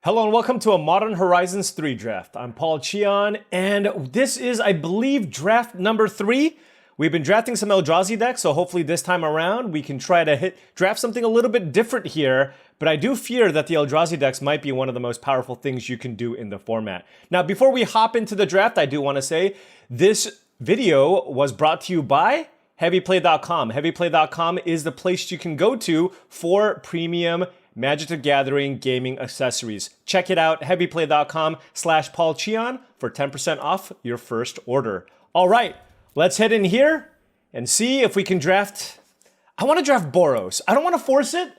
Hello and welcome to a Modern Horizons 3 draft. I'm Paul Cheon, and this is, I believe, draft number 3. We've been drafting some Eldrazi decks, so hopefully this time around we can try to draft something a little bit different here, but I do fear that the Eldrazi decks might be one of the most powerful things you can do in the format. Now, before we hop into the draft, I do want to say this video was brought to you by HeavyPlay.com. HeavyPlay.com is the place you can go to for premium Magic the Gathering gaming accessories. Check it out, heavyplay.com/paulcheon for 10% off your first order. All right, let's head in here and see if we can draft. I want to draft Boros. I don't want to force it,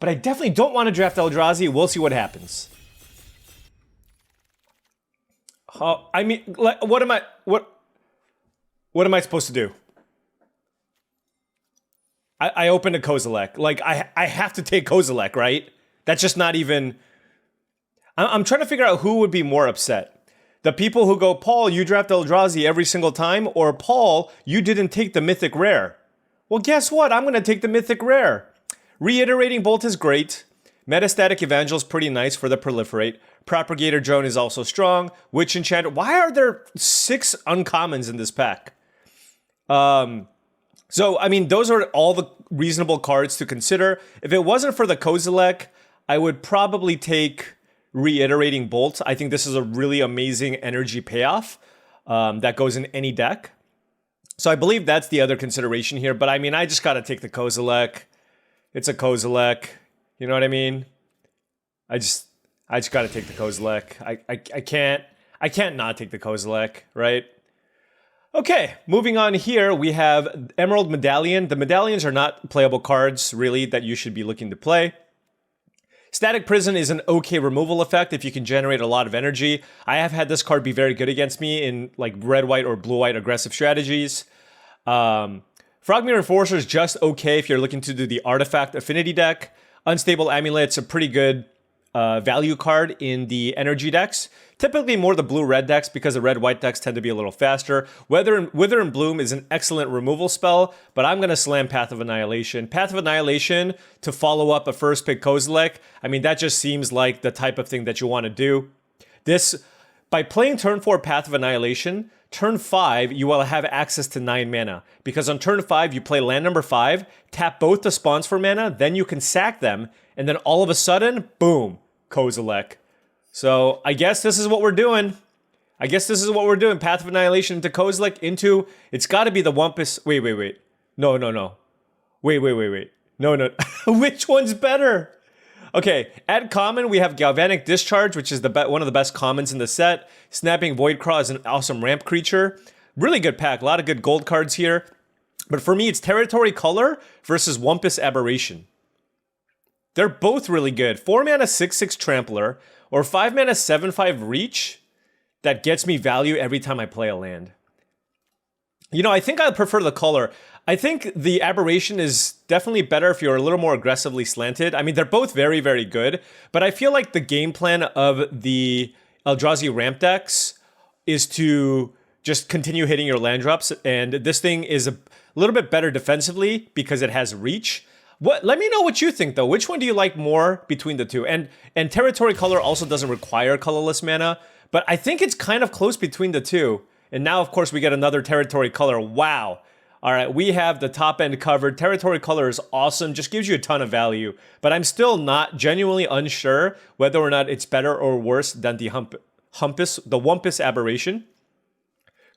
but I definitely don't want to draft Eldrazi. We'll see what happens. I mean, what am I supposed to do? I opened a Kozilek. Like, I have to take Kozilek, right? That's just not even... I'm trying to figure out who would be more upset. The people who go, Paul, you draft Eldrazi every single time, or Paul, you didn't take the Mythic Rare. Well, guess what? I'm going to take the Mythic Rare. Reiterating Bolt is great. Metastatic Evangel is pretty nice for the Proliferate. Propagator Drone is also strong. Witch Enchanter. Why are there 6 uncommons in this pack? So, I mean, those are all the reasonable cards to consider. If it wasn't for the Kozilek, I would probably take Reiterating Bolt. I think this is a really amazing energy payoff that goes in any deck. So I believe that's the other consideration here. But I mean, I just got to take the Kozilek. It's a Kozilek. You know what I mean? I just got to take the Kozilek. I can't not take the Kozilek, right? Okay, moving on here, we have Emerald Medallion. The medallions are not playable cards, really, that you should be looking to play. Static Prison is an okay removal effect if you can generate a lot of energy. I have had this card be very good against me in like red-white or blue-white aggressive strategies. Frogmere Enforcer is just okay if you're looking to do the Artifact Affinity deck. Unstable Amulet's a pretty good value card in the energy decks. Typically more the blue-red decks because the red-white decks tend to be a little faster. Wither and Bloom is an excellent removal spell, but I'm going to slam Path of Annihilation. Path of Annihilation to follow up a first pick Kozilek, I mean, that just seems like the type of thing that you want to do. By playing turn 4 Path of Annihilation, turn 5, you will have access to 9 mana. Because on turn 5, you play land number 5, tap both the spawns for mana, then you can sack them, and then all of a sudden, boom, Kozilek. So I guess this is what we're doing. Path of Annihilation into Kozilek into... It's got to be the Wumpus... Wait. No. Wait. No. Which one's better? Okay, at common, we have Galvanic Discharge, which is one of the best commons in the set. Snapping Voidcraw is an awesome ramp creature. Really good pack. A lot of good gold cards here. But for me, it's Territory Color versus Wumpus Aberration. They're both really good. 4 mana 6/6 Trampler or 5 mana 7/5 Reach that gets me value every time I play a land. You know, I think I prefer the color. I think the Aberration is definitely better if you're a little more aggressively slanted. I mean, they're both very, very good, but I feel like the game plan of the Eldrazi ramp decks is to just continue hitting your land drops, and this thing is a little bit better defensively because it has Reach. Let me know what you think, though. Which one do you like more between the two? And Territory Color also doesn't require colorless mana, but I think it's kind of close between the two. And now, of course, we get another Territory Color. Wow. All right, we have the top end covered. Territory Color is awesome, just gives you a ton of value. But I'm still not genuinely unsure whether or not it's better or worse than the Wumpus Aberration.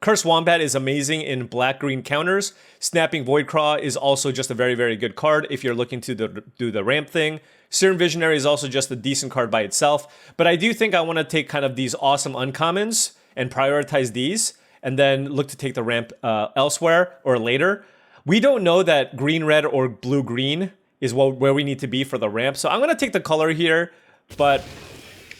Curse Wombat is amazing in black-green counters. Snapping Voidcraw is also just a very, very good card if you're looking to do the ramp thing. Serum Visionary is also just a decent card by itself. But I do think I want to take kind of these awesome uncommons and prioritize these, and then look to take the ramp elsewhere or later. We don't know that green-red or blue-green is where we need to be for the ramp. So I'm going to take the color here, but...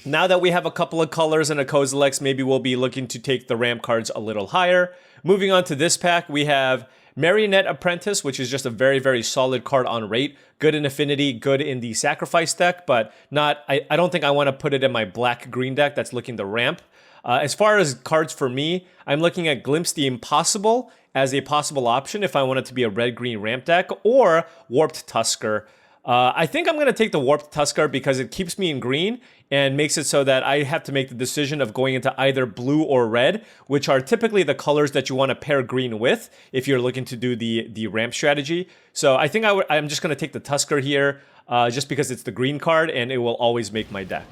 now that we have a couple of colors and a Kozilek, maybe we'll be looking to take the ramp cards a little higher. Moving on to this pack, we have Marionette Apprentice, which is just a very, very solid card on rate. Good in Affinity, good in the Sacrifice deck, but not. I don't think I want to put it in my black-green deck that's looking to ramp. As far as cards for me, I'm looking at Glimpse the Impossible as a possible option if I want it to be a red-green ramp deck, or Warped Tusker. I think I'm going to take the Warped Tusker because it keeps me in green. and makes it so that I have to make the decision of going into either blue or red, which are typically the colors that you want to pair green with if you're looking to do the ramp strategy. So I think I'm just going to take the Tusker here just because it's the green card and it will always make my deck.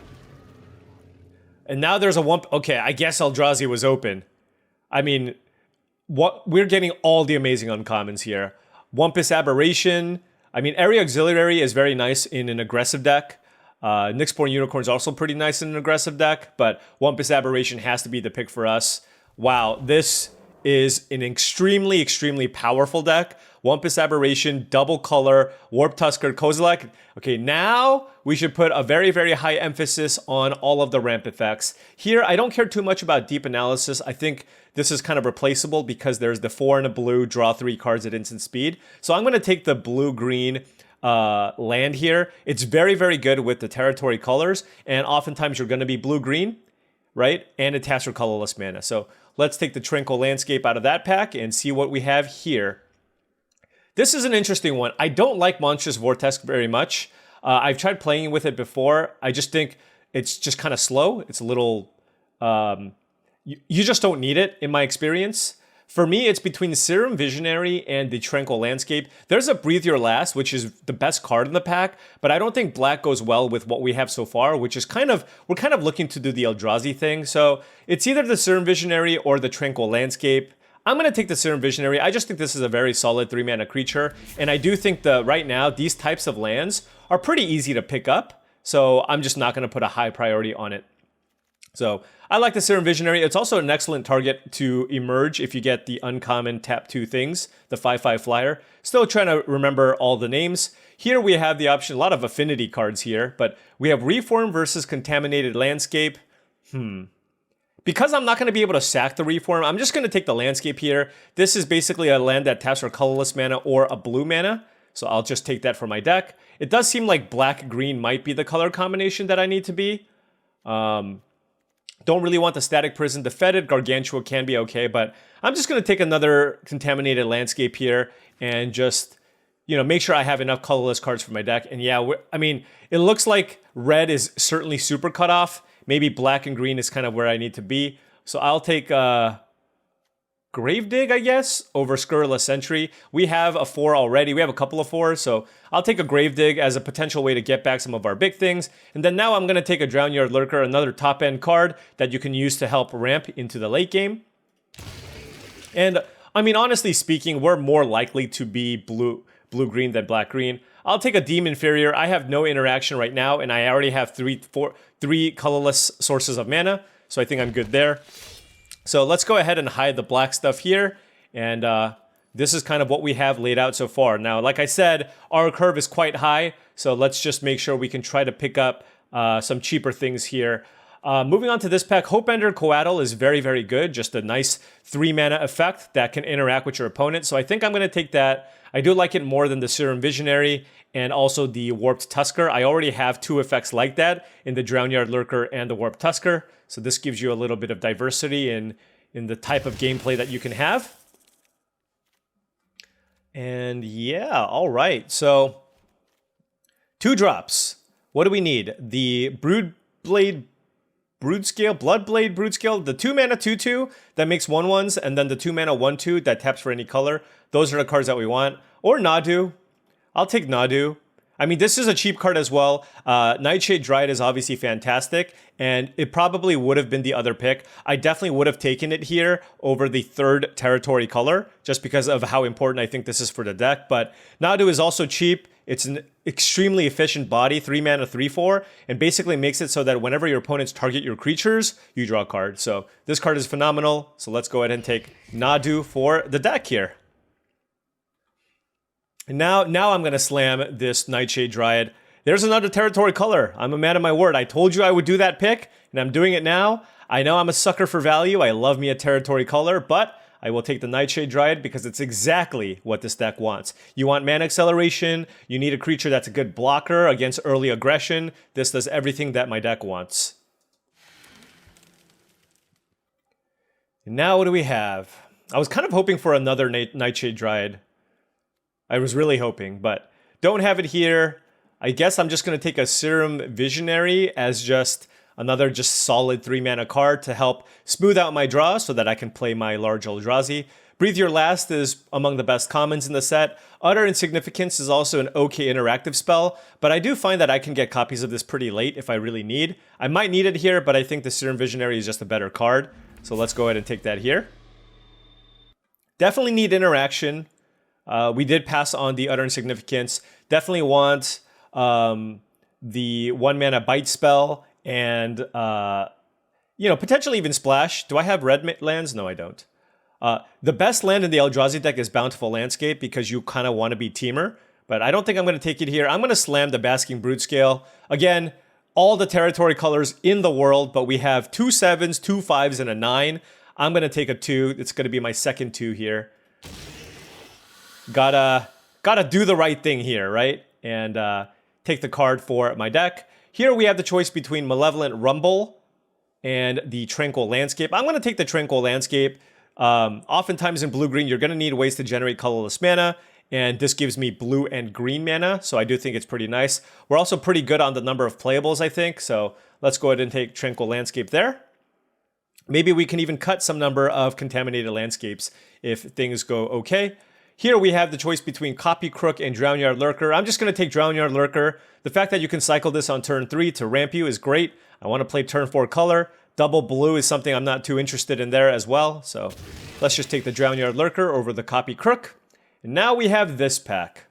And now there's a Wump. Okay, I guess Eldrazi was open. I mean, we're getting all the amazing uncommons here. Wumpus Aberration. I mean, Area Auxiliary is very nice in an aggressive deck. Nyxborn Unicorn is also pretty nice in an aggressive deck, but Wumpus Aberration has to be the pick for us. Wow, this is an extremely, extremely powerful deck. Wumpus Aberration, double color, Warp Tusker, Kozilek. Okay, now we should put a very, very high emphasis on all of the ramp effects. Here, I don't care too much about deep analysis. I think this is kind of replaceable because there's the 4 and a blue, draw 3 cards at instant speed. So I'm going to take the blue-green land here. It's very, very good with the territory colors, and oftentimes you're going to be blue-green, right? And it taps for colorless mana. So let's take the Tranquil Landscape out of that pack and see what we have here. This is an interesting one. I don't like Monstrous Vortex very much. I've tried playing with it before. I just think it's just kind of slow. It's a little... you just don't need it, in my experience. For me, it's between Serum Visionary and the Tranquil Landscape. There's a Breathe Your Last, which is the best card in the pack, but I don't think black goes well with what we have so far, which is we're kind of looking to do the Eldrazi thing. So it's either the Serum Visionary or the Tranquil Landscape. I'm going to take the Serum Visionary. I just think this is a very solid 3-mana creature, and I do think that right now, these types of lands are pretty easy to pick up, so I'm just not going to put a high priority on it. So I like the Serum Visionary. It's also an excellent target to emerge if you get the uncommon tap 2 things, the 5/5 flyer. Still trying to remember all the names. Here we have the option, a lot of affinity cards here, but we have Reform versus Contaminated Landscape. Because I'm not going to be able to sack the Reform, I'm just going to take the Landscape here. This is basically a land that taps for colorless mana or a blue mana, so I'll just take that for my deck. It does seem like black-green might be the color combination that I need to be. Don't really want the Static Prison. The Fetid Gargantua can be okay, but I'm just going to take another Contaminated Landscape here and just, make sure I have enough colorless cards for my deck. And yeah, I mean, it looks like red is certainly super cut off. Maybe black and green is kind of where I need to be. So I'll take Gravedigg, I guess, over Scurrilous Sentry. We have a 4 already. We have a couple of 4s, so I'll take a Gravedigg as a potential way to get back some of our big things. And then now I'm going to take a Drownyard Lurker, another top-end card that you can use to help ramp into the late game. And, I mean, honestly speaking, we're more likely to be blue-green than black-green. I'll take a Demon Farrier. I have no interaction right now, and I already have three colorless sources of mana, so I think I'm good there. So let's go ahead and hide the black stuff here, and this is kind of what we have laid out so far. Now, like I said, our curve is quite high, so let's just make sure we can try to pick up some cheaper things here. Moving on to this pack, Hopeender Coatl is very, very good. Just a nice 3-mana effect that can interact with your opponent. So I think I'm going to take that. I do like it more than the Serum Visionary and also the Warped Tusker. I already have 2 effects like that in the Drownyard Lurker and the Warped Tusker. So this gives you a little bit of diversity in the type of gameplay that you can have. And yeah, all right. So 2 drops. What do we need? The Bloodblade Broodscale, the 2-mana 2/2 that makes 1/1s, and then the 2-mana 1/2 that taps for any color. Those are the cards that we want. Or Nadu. I'll take Nadu. I mean, this is a cheap card as well. Nightshade Dryad is obviously fantastic, and it probably would have been the other pick. I definitely would have taken it here over the 3rd territory color, just because of how important I think this is for the deck. But Nadu is also cheap. It's an extremely efficient body, 3-mana 3/4, and basically makes it so that whenever your opponents target your creatures, you draw a card. So this card is phenomenal. So let's go ahead and take Nadu for the deck here. And now I'm going to slam this Nightshade Dryad. There's another territory color. I'm a man of my word. I told you I would do that pick, and I'm doing it now. I know I'm a sucker for value. I love me a territory color, but I will take the Nightshade Dryad because it's exactly what this deck wants. You want mana acceleration. You need a creature that's a good blocker against early aggression. This does everything that my deck wants. And now what do we have? I was kind of hoping for another Nightshade Dryad. I was really hoping, but don't have it here. I guess I'm just going to take a Serum Visionary as just Another just solid 3-mana card to help smooth out my draw so that I can play my large Eldrazi. Breathe Your Last is among the best commons in the set. Utter Insignificance is also an okay interactive spell, but I do find that I can get copies of this pretty late if I really need. I might need it here, but I think the Serum Visionary is just a better card. So let's go ahead and take that here. Definitely need interaction. We did pass on the Utter Insignificance. Definitely want the 1-mana Bite spell and, potentially even Splash. Do I have red lands? No, I don't. The best land in the Eldrazi deck is Bountiful Landscape because you kind of want to be Teamer, but I don't think I'm going to take it here. I'm going to slam the Basking Broodscale. Again, all the territory colors in the world, but we have 2 7s, 2 5s, and a 9. I'm going to take a 2. It's going to be my second 2 here. Gotta do the right thing here, right? And take the card for my deck. Here we have the choice between Malevolent Rumble and the Tranquil Landscape. I'm going to take the Tranquil Landscape. Oftentimes in blue-green, you're going to need ways to generate colorless mana, and this gives me blue and green mana, so I do think it's pretty nice. We're also pretty good on the number of playables, I think, so let's go ahead and take Tranquil Landscape there. Maybe we can even cut some number of Contaminated Landscapes if things go okay. Here we have the choice between Copy Crook and Drownyard Lurker. I'm just going to take Drownyard Lurker. The fact that you can cycle this on turn 3 to ramp you is great. I want to play turn 4 color. Double blue is something I'm not too interested in there as well. So let's just take the Drownyard Lurker over the Copy Crook. And now we have this pack.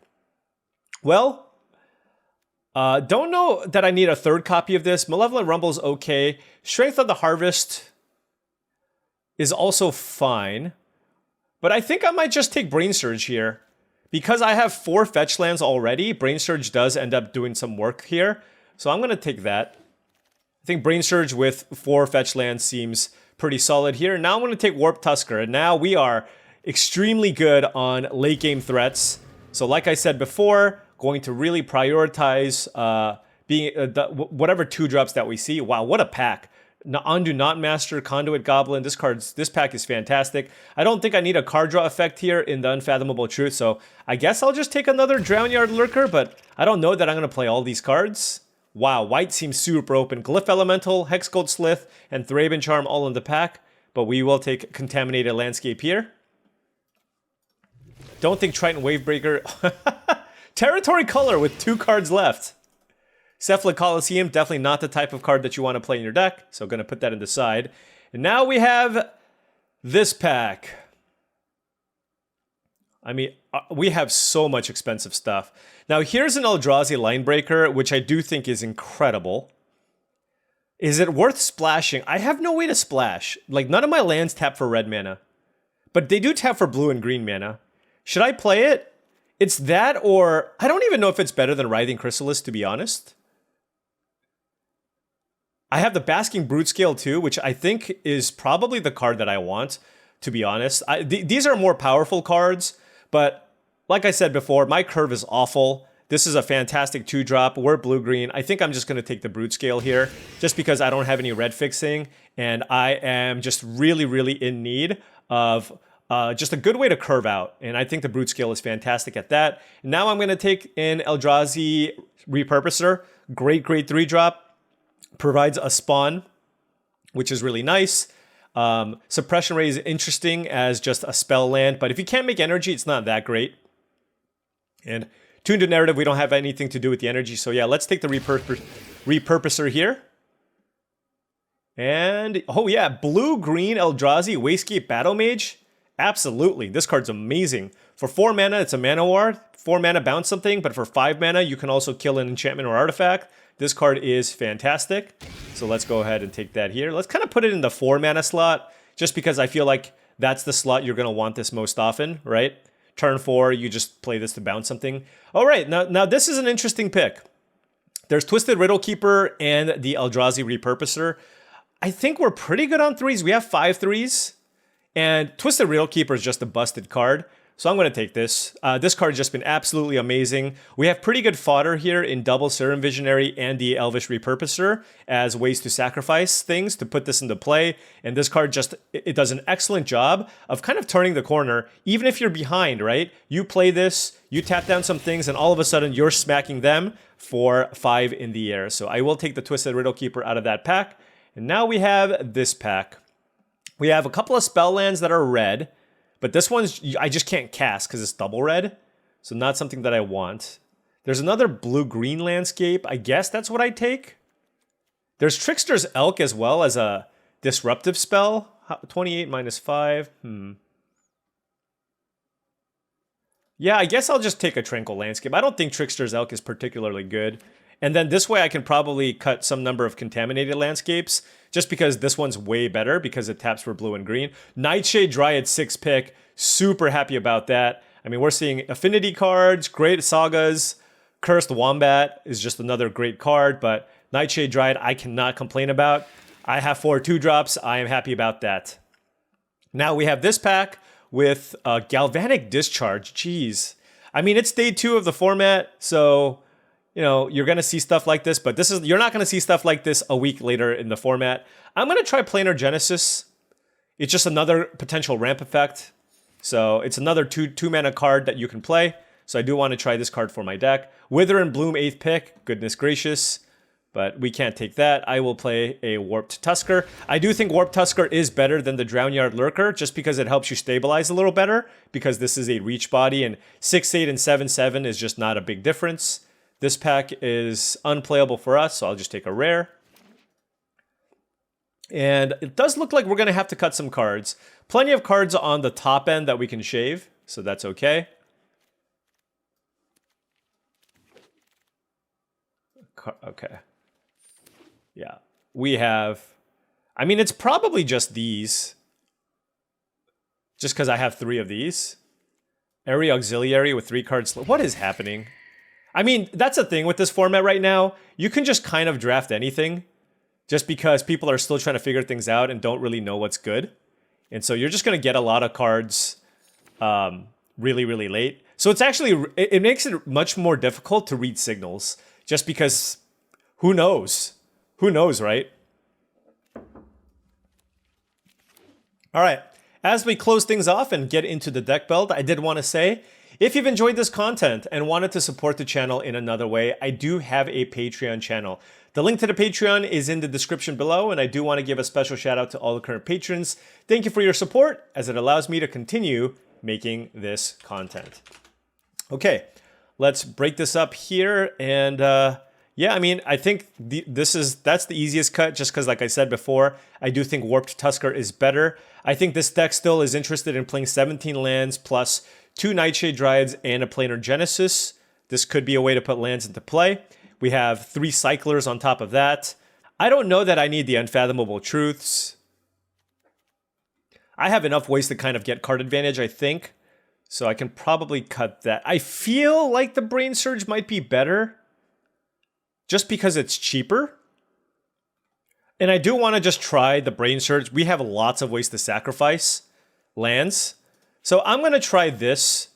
Well, don't know that I need a third copy of this. Malevolent Rumble's okay. Strength of the Harvest is also fine. But I think I might just take Brain Surge here. Because I have 4 fetch lands already, Brain Surge does end up doing some work here. So I'm going to take that. I think Brain Surge with 4 fetch lands seems pretty solid here. Now I'm going to take Warp Tusker. And now we are extremely good on late game threats. So like I said before, going to really prioritize whatever 2-drops that we see. Wow, what a pack. Undo Not Master, Conduit Goblin. This pack is fantastic. I don't think I need a card draw effect here in the Unfathomable Truth, so I guess I'll just take another Drownyard Lurker, but I don't know that I'm going to play all these cards. Wow, white seems super open. Glyph Elemental, Hexgold Slith, and Thraben Charm all in the pack, but we will take Contaminated Landscape here. Don't think Triton Wavebreaker. Territory Color with 2 cards left. Cephalid Coliseum, definitely not the type of card that you want to play in your deck, so going to put that in the side. And now we have this pack. I mean, we have so much expensive stuff. Now, here's an Eldrazi Linebreaker, which I do think is incredible. Is it worth splashing? I have no way to splash. Like, none of my lands tap for red mana. But they do tap for blue and green mana. Should I play it? It's that, or I don't even know if it's better than Writhing Chrysalis, to be honest. I have the Basking Broodscale too, which I think is probably the card that I want, to be honest. These are more powerful cards, but like I said before, my curve is awful. This is a fantastic 2-drop. We're blue-green. I think I'm just going to take the Broodscale here, just because I don't have any red fixing, and I am just really, really in need of just a good way to curve out. And I think the Broodscale is fantastic at that. Now I'm going to take an Eldrazi Repurposer. Great 3-drop. Provides a spawn, which is really nice. Suppression Ray is interesting as just a spell land, but if you can't make energy, it's not that great. And Tuned to Narrative, we don't have anything to do with the energy, so yeah, let's take the Repurposer here. And, oh yeah, blue-green Eldrazi Wastegate Battle Mage. Absolutely, this card's amazing. For 4 mana, it's a mana ward. 4 mana, bounce something, but for 5 mana, you can also kill an enchantment or artifact. This card is fantastic. So let's go ahead and take that here. Let's kind of put it in the 4 mana slot, just because I feel like that's the slot you're going to want this most often, right? Turn 4, you just play this to bounce something. All right, now this is an interesting pick. There's Twisted Riddle Keeper and the Eldrazi Repurposer. I think we're pretty good on 3s. We have 5 3s. And Twisted Riddle Keeper is just a busted card. So I'm going to take this. This card's just been absolutely amazing. We have pretty good fodder here in double Serum Visionary and the Elvish Repurposer as ways to sacrifice things to put this into play. And this card just, it does an excellent job of kind of turning the corner. Even if you're behind, right? You play this, you tap down some things, and all of a sudden you're smacking them for 5 in the air. So I will take the Twisted Riddle Keeper out of that pack. And now we have this pack. We have a couple of spell lands that are red. But this one's, I just can't cast because it's double red. So not something that I want. There's another blue-green landscape. I guess that's what I take. There's Trickster's Elk as well as a disruptive spell. 28 minus 5. Yeah, I guess I'll just take a Tranquil Landscape. I don't think Trickster's Elk is particularly good. And then this way I can probably cut some number of Contaminated Landscapes, just because this one's way better because it taps for blue and green. Nightshade Dryad 6 pick, super happy about that. I mean, we're seeing Affinity cards, great Sagas. Cursed Wombat is just another great card, but Nightshade Dryad I cannot complain about. I have 4 2-drops, I am happy about that. Now we have this pack with Galvanic Discharge, jeez. I mean, it's day 2 of the format, so... You know, you're going to see stuff like this, but you're not going to see stuff like this a week later in the format. I'm going to try Planar Genesis. It's just another potential ramp effect. So it's another two mana card that you can play. So I do want to try this card for my deck. Wither and Bloom 8th pick. Goodness gracious. But we can't take that. I will play a Warped Tusker. I do think Warped Tusker is better than the Drownyard Lurker just because it helps you stabilize a little better because this is a reach body and 6/8 and 7/7 is just not a big difference. This pack is unplayable for us, so I'll just take a rare. And it does look like we're going to have to cut some cards. Plenty of cards on the top end that we can shave, so that's okay. Okay. Yeah. We have... I mean, it's probably just these. Just because I have 3 of these. Airy Auxiliary with 3 cards. What is happening? I mean, that's the thing with this format right now. You can just kind of draft anything just because people are still trying to figure things out and don't really know what's good. And so you're just going to get a lot of cards really, really late. So it's actually, it makes it much more difficult to read signals just because who knows? Who knows, right? All right. As we close things off and get into the deck build, I did want to say, if you've enjoyed this content and wanted to support the channel in another way, I do have a Patreon channel. The link to the Patreon is in the description below, and I do want to give a special shout out to all the current patrons. Thank you for your support, as it allows me to continue making this content. Okay, let's break this up here, and yeah, I mean, I think that's the easiest cut, just because, like I said before, I do think Warped Tusker is better. I think this deck still is interested in playing 17 lands plus 2 Nightshade Dryads and a Planar Genesis. This could be a way to put lands into play. We have 3 Cyclers on top of that. I don't know that I need the Unfathomable Truths. I have enough ways to kind of get card advantage, I think. So I can probably cut that. I feel like the Brain Surge might be better. Just because it's cheaper. And I do want to just try the Brain Surge. We have lots of ways to sacrifice lands. So I'm going to try this.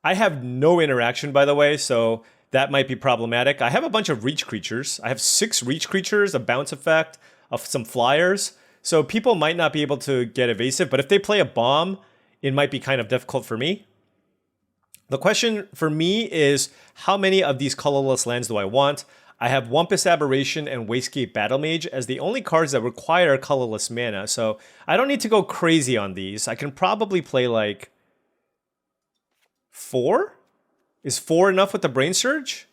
I have no interaction, by the way, so that might be problematic. I have a bunch of reach creatures. I have 6 reach creatures, a bounce effect, of some flyers. So people might not be able to get evasive, but if they play a bomb, it might be kind of difficult for me. The question for me is, how many of these colorless lands do I want? I have Wumpus Aberration and Wastegate Battlemage as the only cards that require colorless mana, so I don't need to go crazy on these. I can probably play like 4? Is 4 enough with the Brain Surge?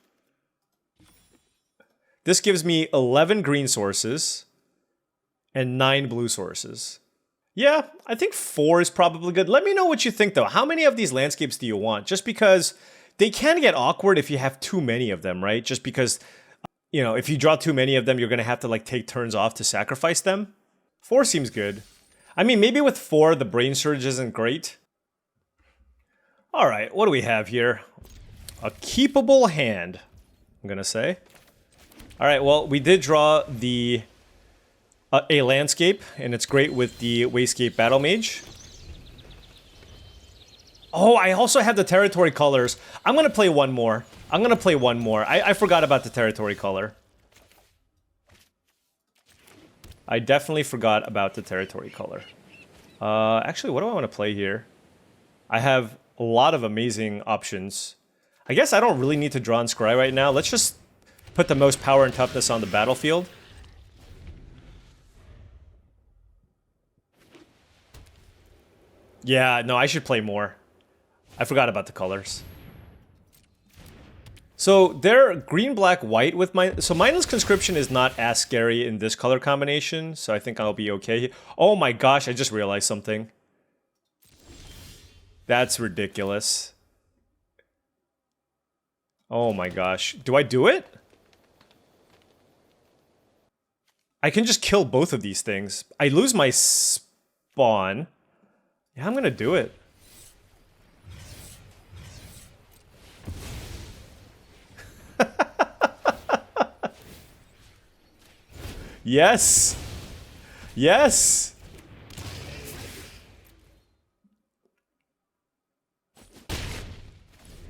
This gives me 11 green sources and 9 blue sources. Yeah, I think 4 is probably good. Let me know what you think, though. How many of these landscapes do you want? Just because they can get awkward if you have too many of them, right? Just because, you know, if you draw too many of them, you're going to have to, like, take turns off to sacrifice them. 4 seems good. I mean, maybe with 4, the Brain Surge isn't great. All right, what do we have here? A keepable hand, I'm going to say. All right, well, we did draw the a landscape, and it's great with the Wastegate Battlemage. Oh, I also have the territory colors. I'm going to play one more. I'm going to play one more. I forgot about the territory color. I definitely forgot about the territory color. Actually, what do I want to play here? I have a lot of amazing options. I guess I don't really need to draw and scry right now. Let's just put the most power and toughness on the battlefield. Yeah, no, I should play more. I forgot about the colors. So they're green, black, white with my... So Mindless Conscription is not as scary in this color combination, so I think I'll be okay. Oh my gosh, I just realized something. That's ridiculous. Oh my gosh. Do I do it? I can just kill both of these things. I lose my spawn. Yeah, I'm gonna do it. Yes! Yes!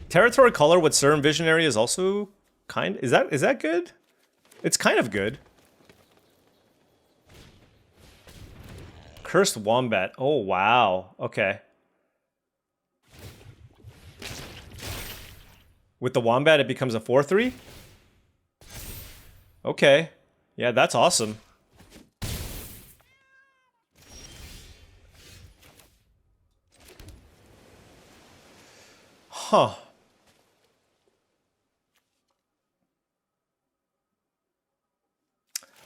Territory color with Serum Visionary is also kind... Is that good? It's kind of good. Cursed Wombat. Oh, wow. Okay. With the Wombat, it becomes a 4/3? Okay. Yeah, that's awesome. Huh.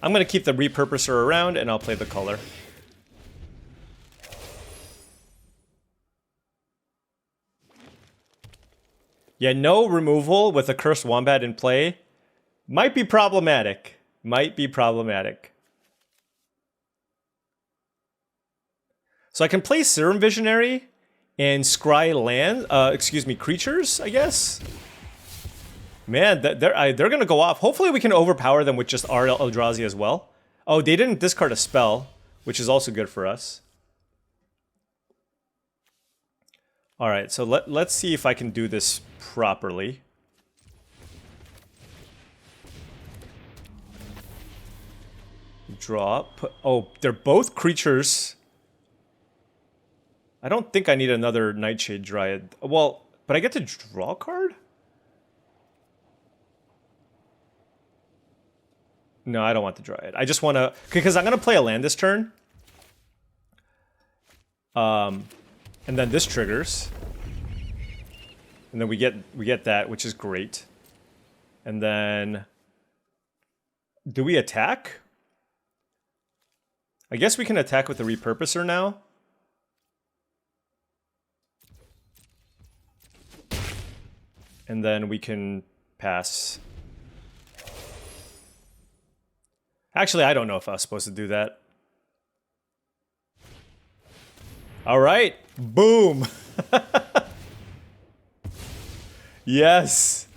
I'm going to keep the Repurposer around, and I'll play the color. Yeah, no removal with a Cursed Wombat in play might be problematic. Might be problematic. So I can play Serum Visionary and scry land, creatures, I guess. Man, they're gonna go off. Hopefully we can overpower them with just our Eldrazi as well. Oh, they didn't discard a spell, which is also good for us. All right, so let's see if I can do this properly. Draw. Oh, they're both creatures. I don't think I need another Nightshade Dryad. Well, but I get to draw a card? No, I don't want to draw it. I just want to... Because I'm going to play a land this turn. And then this triggers. And then we get that, which is great. And then... Do we attack? I guess we can attack with the Repurposer now. And then we can pass. Actually, I don't know if I was supposed to do that. All right. Boom. Yes.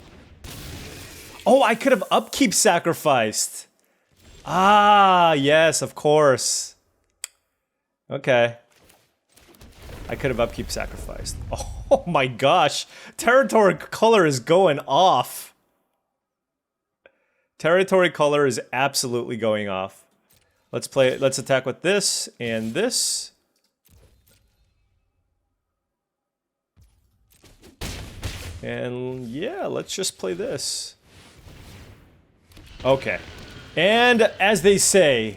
Oh, I could have upkeep sacrificed. Ah, yes, of course. Okay. I could have upkeep sacrificed. Oh my gosh. Territory color is going off. Territory color is absolutely going off. Let's attack with this and this. And yeah, let's just play this. Okay. And as they say,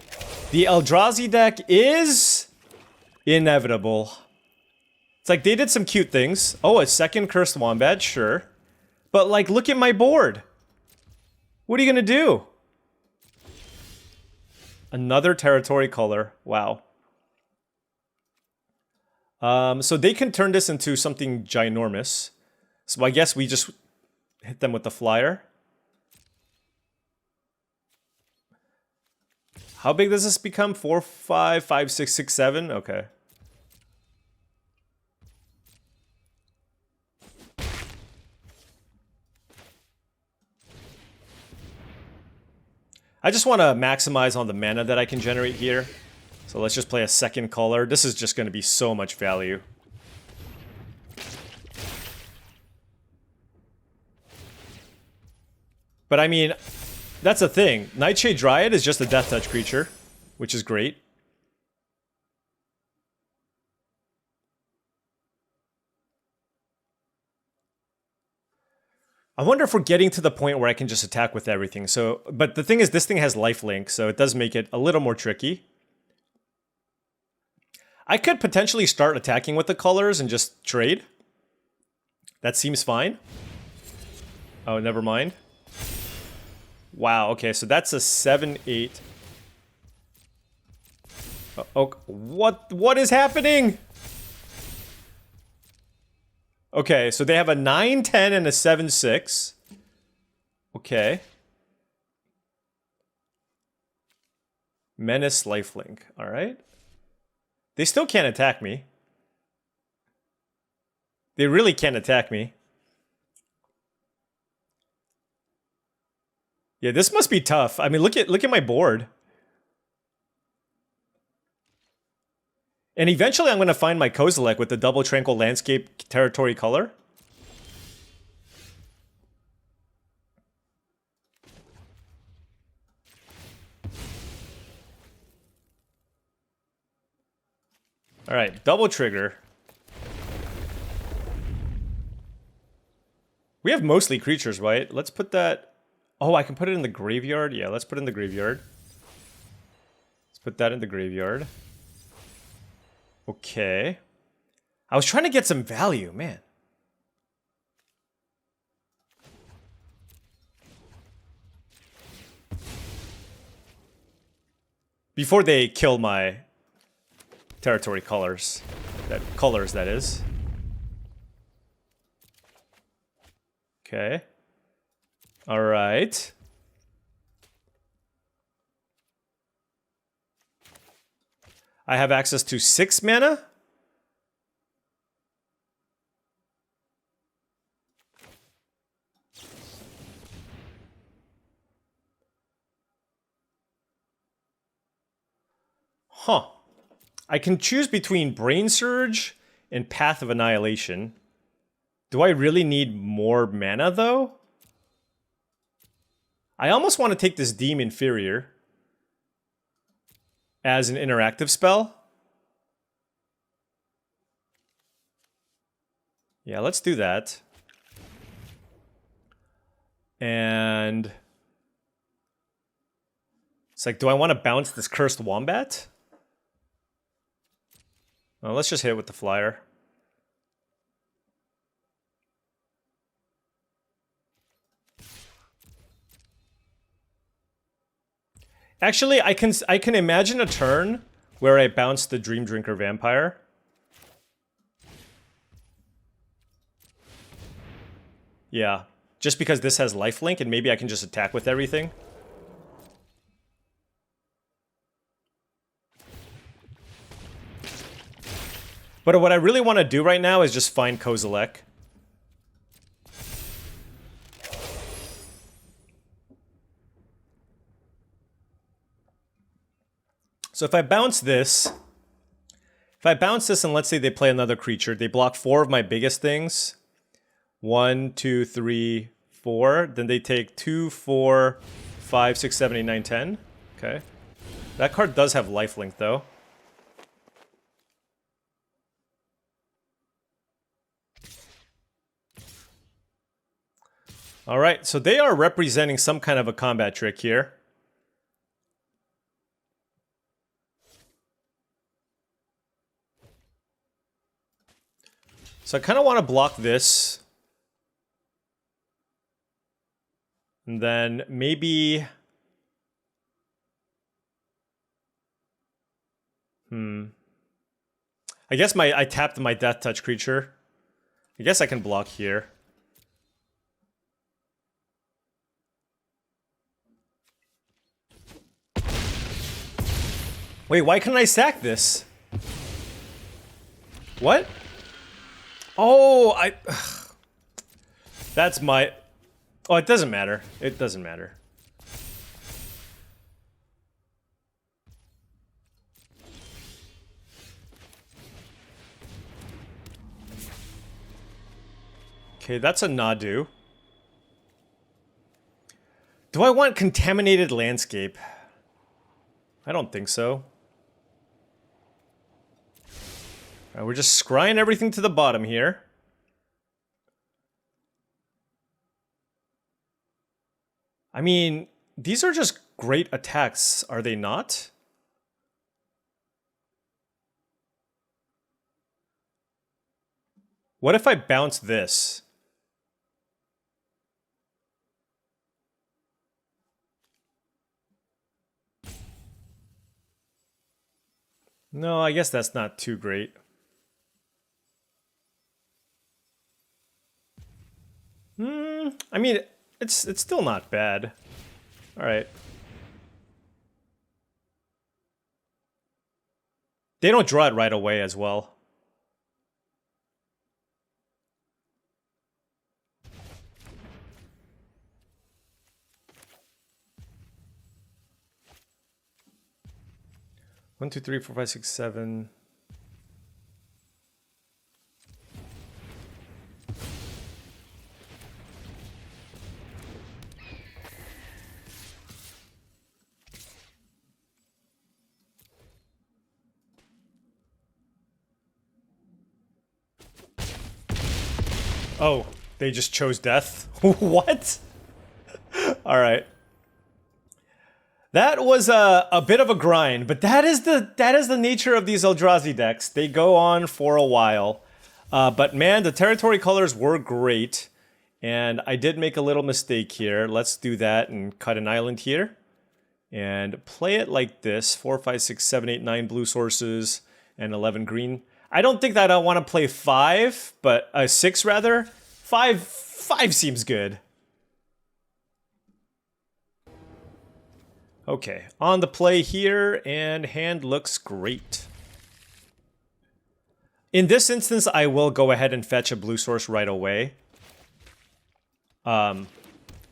the Eldrazi deck is inevitable. It's like they did some cute things. Oh, a second Cursed Wombat, sure. But like, look at my board. What are you gonna do? Another territory color. Wow. So they can turn this into something ginormous. So I guess we just hit them with the flyer. How big does this become? 4, 5, 5, 6, 6, 7? Okay. I just want to maximize on the mana that I can generate here. So let's just play a second color. This is just going to be so much value. But I mean, that's the thing. Nightshade Dryad is just a death touch creature, which is great. I wonder if we're getting to the point where I can just attack with everything. So, but the thing is, this thing has lifelink, so it does make it a little more tricky. I could potentially start attacking with the colors and just trade. That seems fine. Oh, never mind. Wow, okay, so that's a 7-8. Oh, what is happening? Okay, so they have a 9-10 and a 7-6. Okay. Menace lifelink, alright. They still can't attack me. They really can't attack me. Yeah, this must be tough. I mean, look at my board. And eventually I'm going to find my Kozilek with the double Tranquil Landscape territory color. Alright, double trigger. We have mostly creatures, right? Let's put that... Oh, I can put it in the graveyard? Yeah, let's put it in the graveyard. Let's put that in the graveyard. Okay. I was trying to get some value, man. Before they kill my territory colors. That is. Okay. Alright. I have access to 6 mana. Huh. I can choose between Brain Surge and Path of Annihilation. Do I really need more mana, though? I almost want to take this Deem Inferior as an interactive spell. Yeah, let's do that. And it's like, do I want to bounce this Cursed Wombat? Well, let's just hit it with the flyer. Actually, I can imagine a turn where I bounce the Dream Drinker Vampire. Yeah, just because this has lifelink and maybe I can just attack with everything. But what I really want to do right now is just find Kozilek. So if I bounce this and let's say they play another creature, they block 4 of my biggest things. 1, 2, 3, 4. Then they take 2, 4, 5, 6, 7, 8, 9, 10. Okay. That card does have lifelink though. Alright, so they are representing some kind of a combat trick here. So I kind of want to block this. And then maybe... I guess I tapped my Death Touch creature. I guess I can block here. Wait, why couldn't I sack this? What? Oh, that's my... Oh, it doesn't matter. It doesn't matter. Okay, that's a Nadu. Do I want Contaminated Landscape? I don't think so. Alright, we're just scrying everything to the bottom here. I mean, these are just great attacks, are they not? What if I bounce this? No, I guess that's not too great. I mean, it's still not bad. All right. They don't draw it right away as well. One, two, three, four, five, six, seven. Oh, they just chose death? What? Alright. That was a bit of a grind, but that is the nature of these Eldrazi decks. They go on for a while. But man, the territory colors were great. And I did make a little mistake here. Let's do that and cut an island here. And play it like this. 4, 5, 6, 7, 8, 9 blue sources and 11 green. I don't think that I want to play 5, but 6 rather. 5 seems good. Okay, on the play here, and hand looks great. In this instance, I will go ahead and fetch a blue source right away.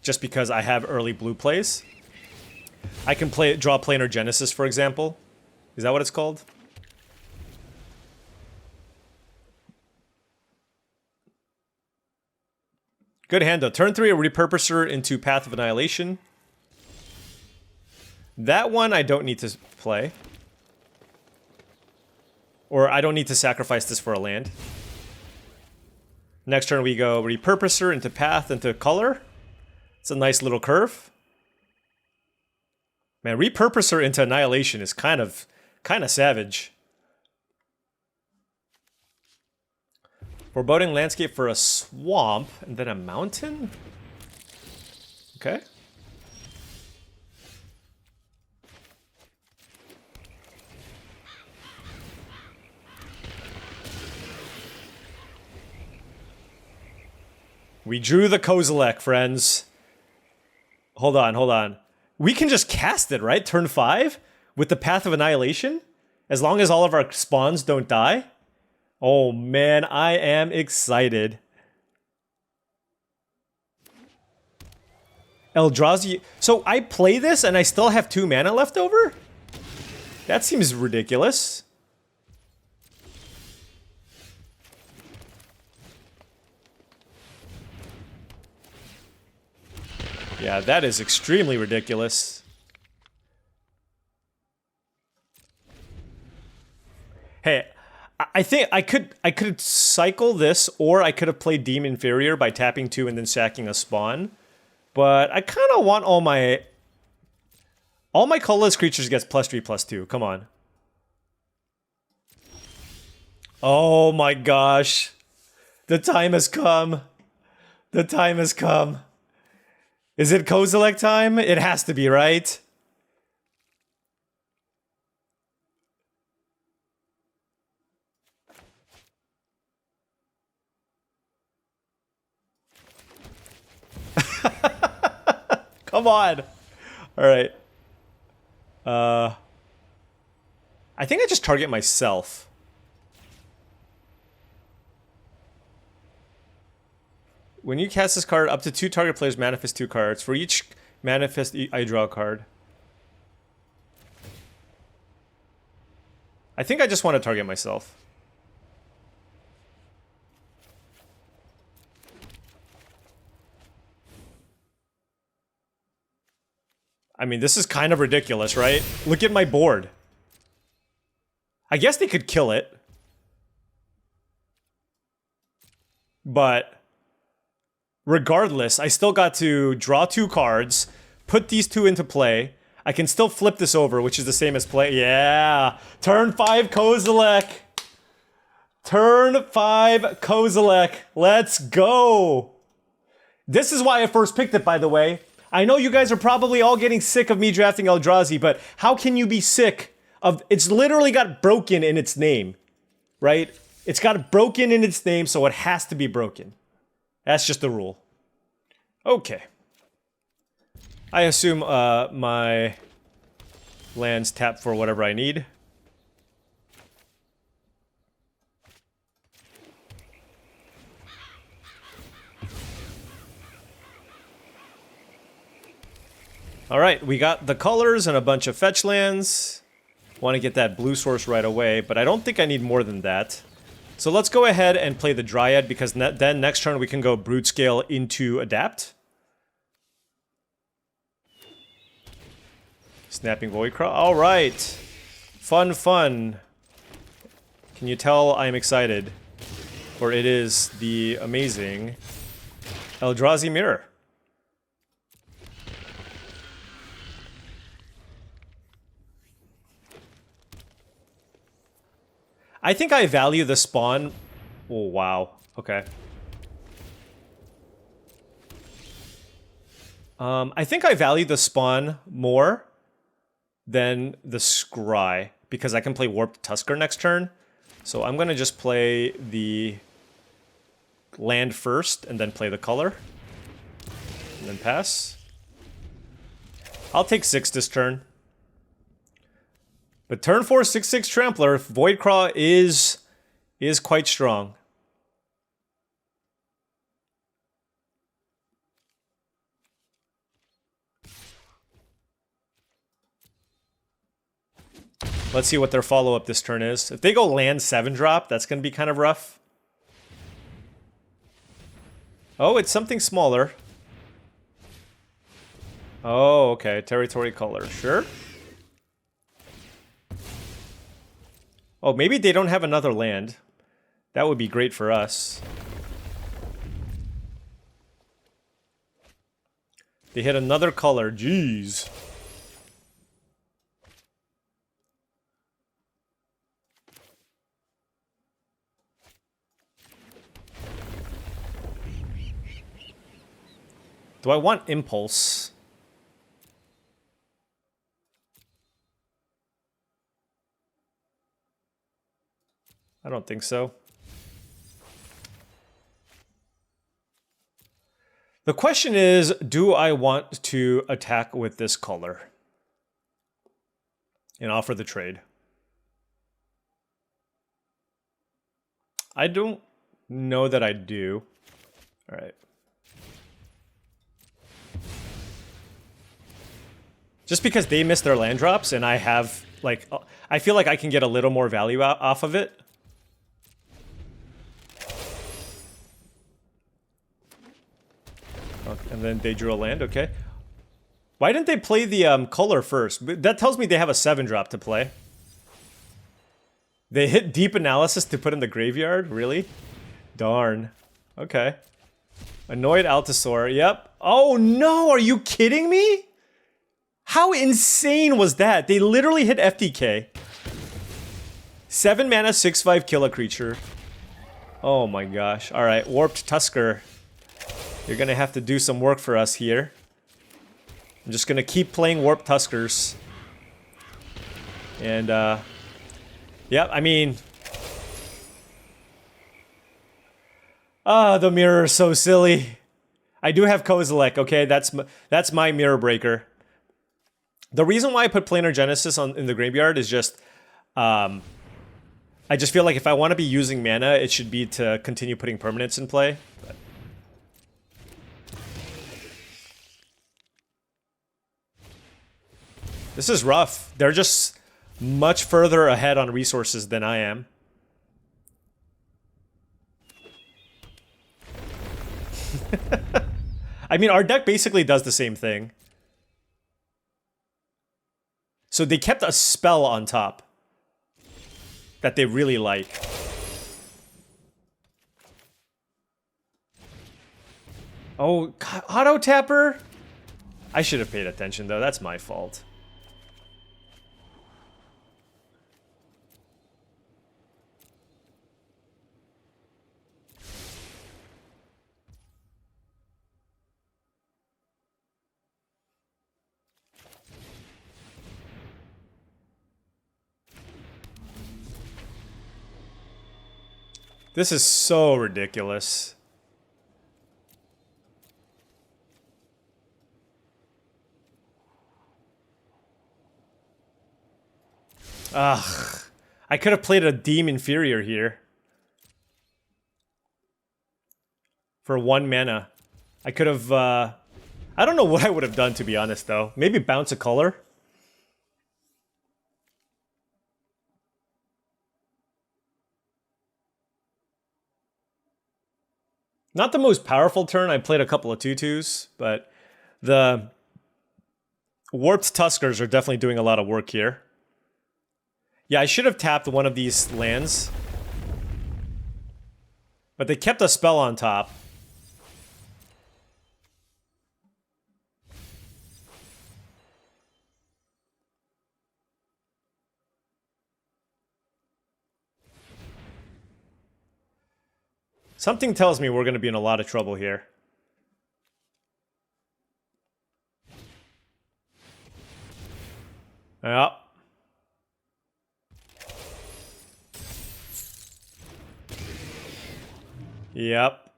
Just because I have early blue plays. I can draw Planar Genesis, for example. Is that what it's called? Good hand though. Turn 3, a Repurposer into Path of Annihilation. That one I don't need to play. Or I don't need to sacrifice this for a land. Next turn we go Repurposer into Path into Color. It's a nice little curve. Man, Repurposer into Annihilation is kind of savage. Foreboding Landscape for a swamp, and then a mountain? Okay. We drew the Kozilek, friends. Hold on. We can just cast it, right? Turn 5? With the Path of Annihilation? As long as all of our spawns don't die? Oh man, I am excited. Eldrazi. So I play this and I still have 2 mana left over? That seems ridiculous. Yeah, that is extremely ridiculous. Hey, I think I could cycle this, or I could have played Deem Inferior by tapping 2 and then sacking a spawn. But I kind of want all my colorless creatures gets +3/+2. Come on. Oh my gosh. The time has come. The time has come. Is it Kozilek time? It has to be, right? Come on. All right. I think I just target myself. When you cast this card, up to 2 target players manifest 2 cards. For each manifest, I draw a card. I think I just want to target myself. I mean, this is kind of ridiculous, right? Look at my board. I guess they could kill it. But regardless, I still got to draw 2 cards, put these 2 into play. I can still flip this over, which is the same as play. Yeah! Turn 5 Kozilek! Turn 5 Kozilek! Let's go! This is why I first picked it, by the way. I know you guys are probably all getting sick of me drafting Eldrazi, but how can you be sick of... It's literally got broken in its name, right? It's got broken in its name, so it has to be broken. That's just the rule. Okay. I assume my lands tap for whatever I need. Alright, we got the colors and a bunch of fetch lands. Want to get that blue source right away, but I don't think I need more than that. So let's go ahead and play the Dryad, because then next turn we can go Brute Scale into Adapt. Snapping Voidcraw. Alright. Fun, fun. Can you tell I'm excited? For it is the amazing Eldrazi Mirror. I think I value the spawn. Oh, wow. Okay. I think I value the spawn more than the Scry, because I can play Warped Tusker next turn. So I'm gonna just play the land first, and then play the color. And then pass. I'll take 6 this turn. But turn 4, 6/6 Trampler, Voidcraw is quite strong. Let's see what their follow-up this turn is. If they go land 7-drop, that's going to be kind of rough. Oh, it's something smaller. Oh, okay. Territory color. Sure. Oh, maybe they don't have another land. That would be great for us. They hit another color. Jeez. Do I want Impulse? I don't think so. The question is, do I want to attack with this color and offer the trade? I don't know that I do. All right. Just because they missed their land drops and I have, like, I feel like I can get a little more value off of it. And then they drew a land, okay. Why didn't they play the color first? That tells me they have a 7-drop to play. They hit Deep Analysis to put in the graveyard? Really? Darn. Okay. Annoyed Altasaur, yep. Oh no, are you kidding me? How insane was that? They literally hit FTK. 7 mana, 6/5, kill a creature. Oh my gosh. Alright, Warped Tusker. You're gonna have to do some work for us here. I'm just gonna keep playing Warped Tuskers. And, yeah, I mean... the mirror is so silly. I do have Kozilek, okay? That's my mirror breaker. The reason why I put Planar Genesis in the graveyard is just... I just feel like if I want to be using mana, it should be to continue putting permanents in play. But this is rough. They're just much further ahead on resources than I am. I mean, our deck basically does the same thing. So they kept a spell on top that they really like. Oh, auto tapper? I should have paid attention though, that's my fault. This is so ridiculous. Ugh. I could have played a Deem Inferior here. For 1 mana. I could have, I don't know what I would have done, to be honest, though. Maybe bounce a color? Not the most powerful turn. I played a couple of 2/2s, but the Warped Tuskers are definitely doing a lot of work here. Yeah, I should have tapped one of these lands. But they kept a spell on top. Something tells me we're going to be in a lot of trouble here. Yep. Yep.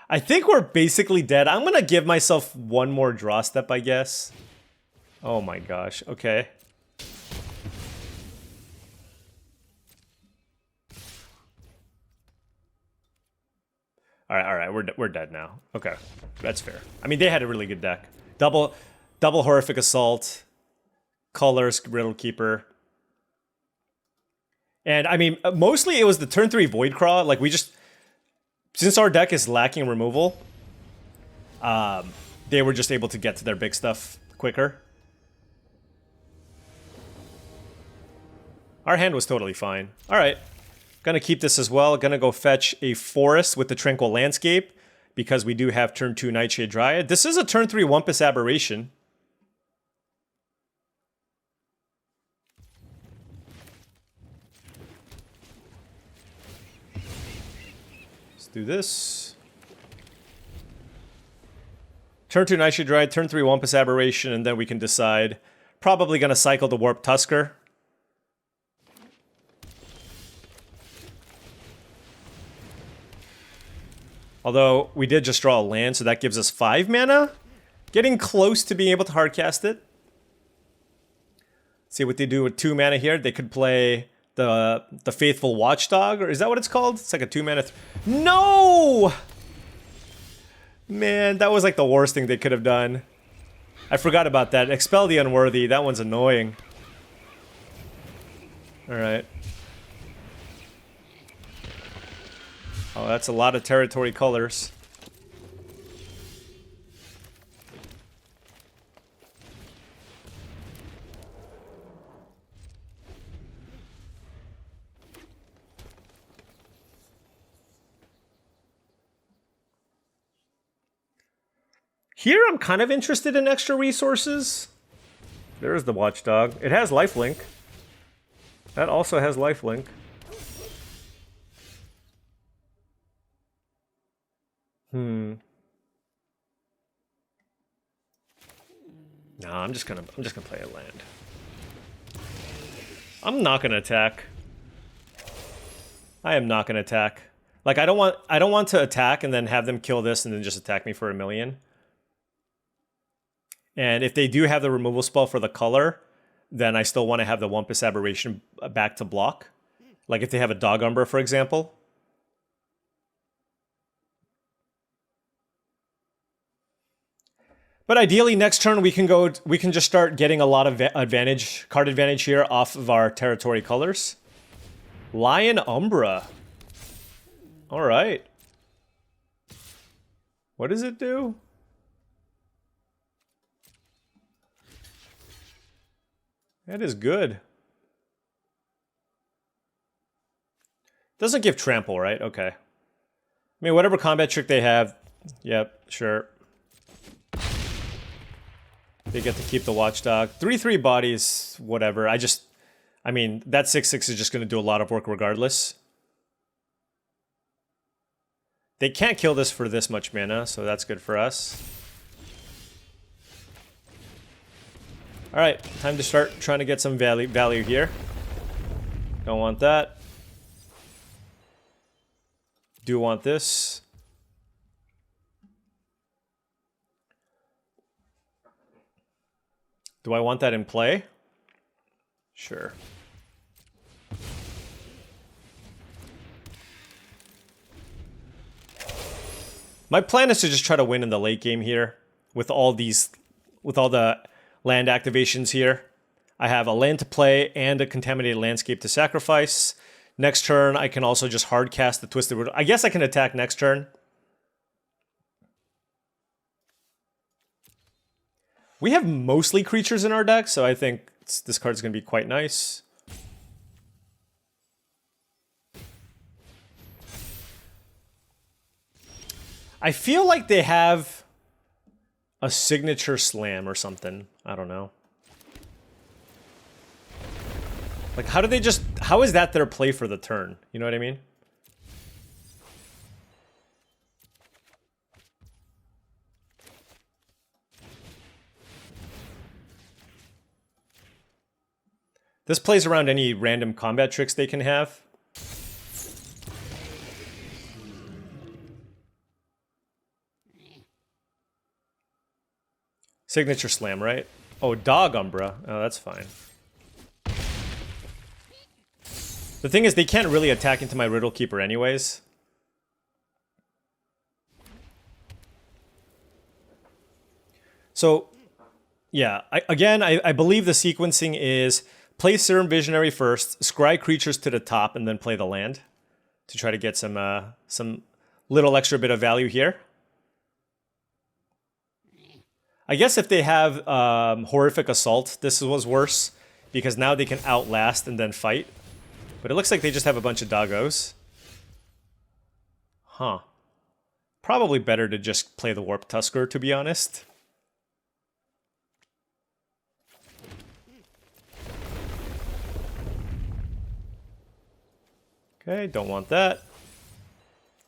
I think we're basically dead. I'm going to give myself one more draw step, I guess. Oh my gosh. Okay. All right, we're dead now. Okay, that's fair. I mean, they had a really good deck. Double Horrific Assault, Colors, Riddle Keeper. And I mean, mostly it was the turn 3 Voidcraw. Like, we just, since our deck is lacking removal, they were just able to get to their big stuff quicker. Our hand was totally fine. All right. Gonna keep this as well. Gonna go fetch a Forest with the Tranquil Landscape because we do have turn 2 Nightshade Dryad. This is a turn 3 Wumpus Aberration. Let's do this. Turn 2 Nightshade Dryad, turn 3 Wumpus Aberration, and then we can decide. Probably gonna cycle the Warp Tusker. Although, we did just draw a land, so that gives us 5 mana. Getting close to being able to hardcast it. See what they do with 2 mana here. They could play the Faithful Watchdog, or is that what it's called? It's like a 2 mana... No! Man, that was like the worst thing they could have done. I forgot about that. Expel the Unworthy. That one's annoying. Alright. Oh, that's a lot of territory colors. Here I'm kind of interested in extra resources. There's the Watchdog. It has lifelink. That also has lifelink. No, I'm just gonna play a land. I'm not gonna attack. I am not gonna attack. Like, I don't want to attack and then have them kill this and then just attack me for 1,000,000. And if they do have the removal spell for the color, then I still want to have the Wumpus Aberration back to block. Like if they have a Dog Umbra, for example. But ideally, next turn we can just start getting a lot of card advantage here off of our territory colors. Lion Umbra. All right. What does it do? That is good. Doesn't give trample, right? Okay. I mean, whatever combat trick they have, yep, sure. They get to keep the Watchdog. 3/3 bodies, whatever. I mean, that 6/6 is just going to do a lot of work regardless. They can't kill this for this much mana, so that's good for us. Alright, time to start trying to get some value here. Don't want that. Do want this. Do I want that in play? Sure. My plan is to just try to win in the late game here with all the land activations here. I have a land to play and a contaminated landscape to sacrifice. Next turn, I can also just hard cast the Twisted Root. I guess I can attack next turn. We have mostly creatures in our deck, so I think this card's going to be quite nice. I feel like they have a signature slam or something. I don't know. Like, how is that their play for the turn? You know what I mean? This plays around any random combat tricks they can have. Signature slam, right? Oh, Dog Umbra. Oh, that's fine. The thing is, they can't really attack into my Riddle Keeper anyways. So, yeah. I believe the sequencing is play Serum Visionary first, scry creatures to the top, and then play the land to try to get some little extra bit of value here. I guess if they have Horrific Assault, this was worse, because now they can outlast and then fight. But it looks like they just have a bunch of doggos. Huh. Probably better to just play the Warp Tusker, to be honest. Okay, don't want that.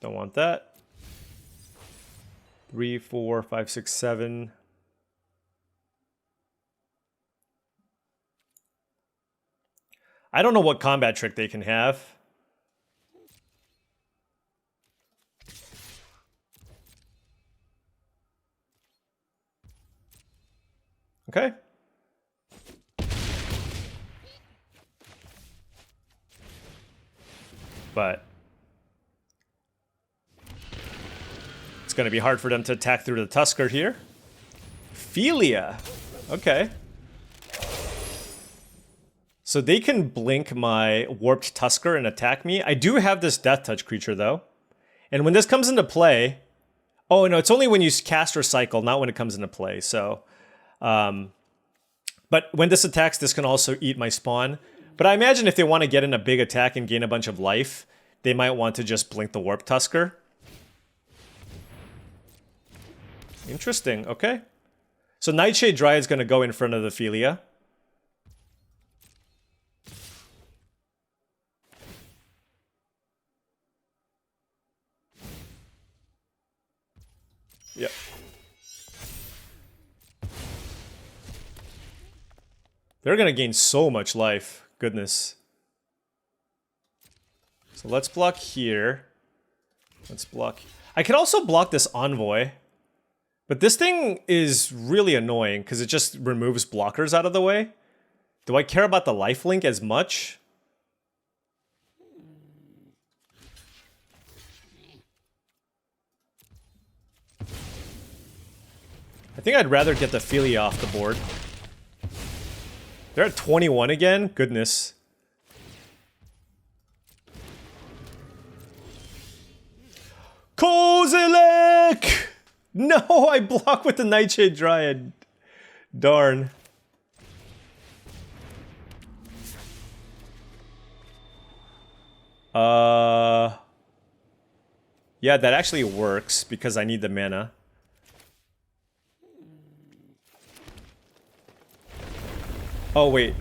Don't want that. 3, 4, 5, 6, 7. I don't know what combat trick they can have. Okay. But it's going to be hard for them to attack through the Tusker here. Philia. Okay. So they can blink my Warped Tusker and attack me. I do have this Death Touch creature, though. And when this comes into play... Oh, no, it's only when you cast or cycle, not when it comes into play. So, but when this attacks, this can also eat my spawn. But I imagine if they want to get in a big attack and gain a bunch of life, they might want to just blink the Warp Tusker. Interesting, okay. So Nightshade Dryad's going to go in front of the Philia. Yep. They're going to gain so much life. Goodness. So let's block here. Let's block. I could also block this Envoy. But this thing is really annoying because it just removes blockers out of the way. Do I care about the lifelink as much? I think I'd rather get the Philia off the board. They're at 21 again? Goodness. Kozilek! No, I block with the Nightshade Dryad. Darn. Yeah, that actually works because I need the mana. Oh, wait.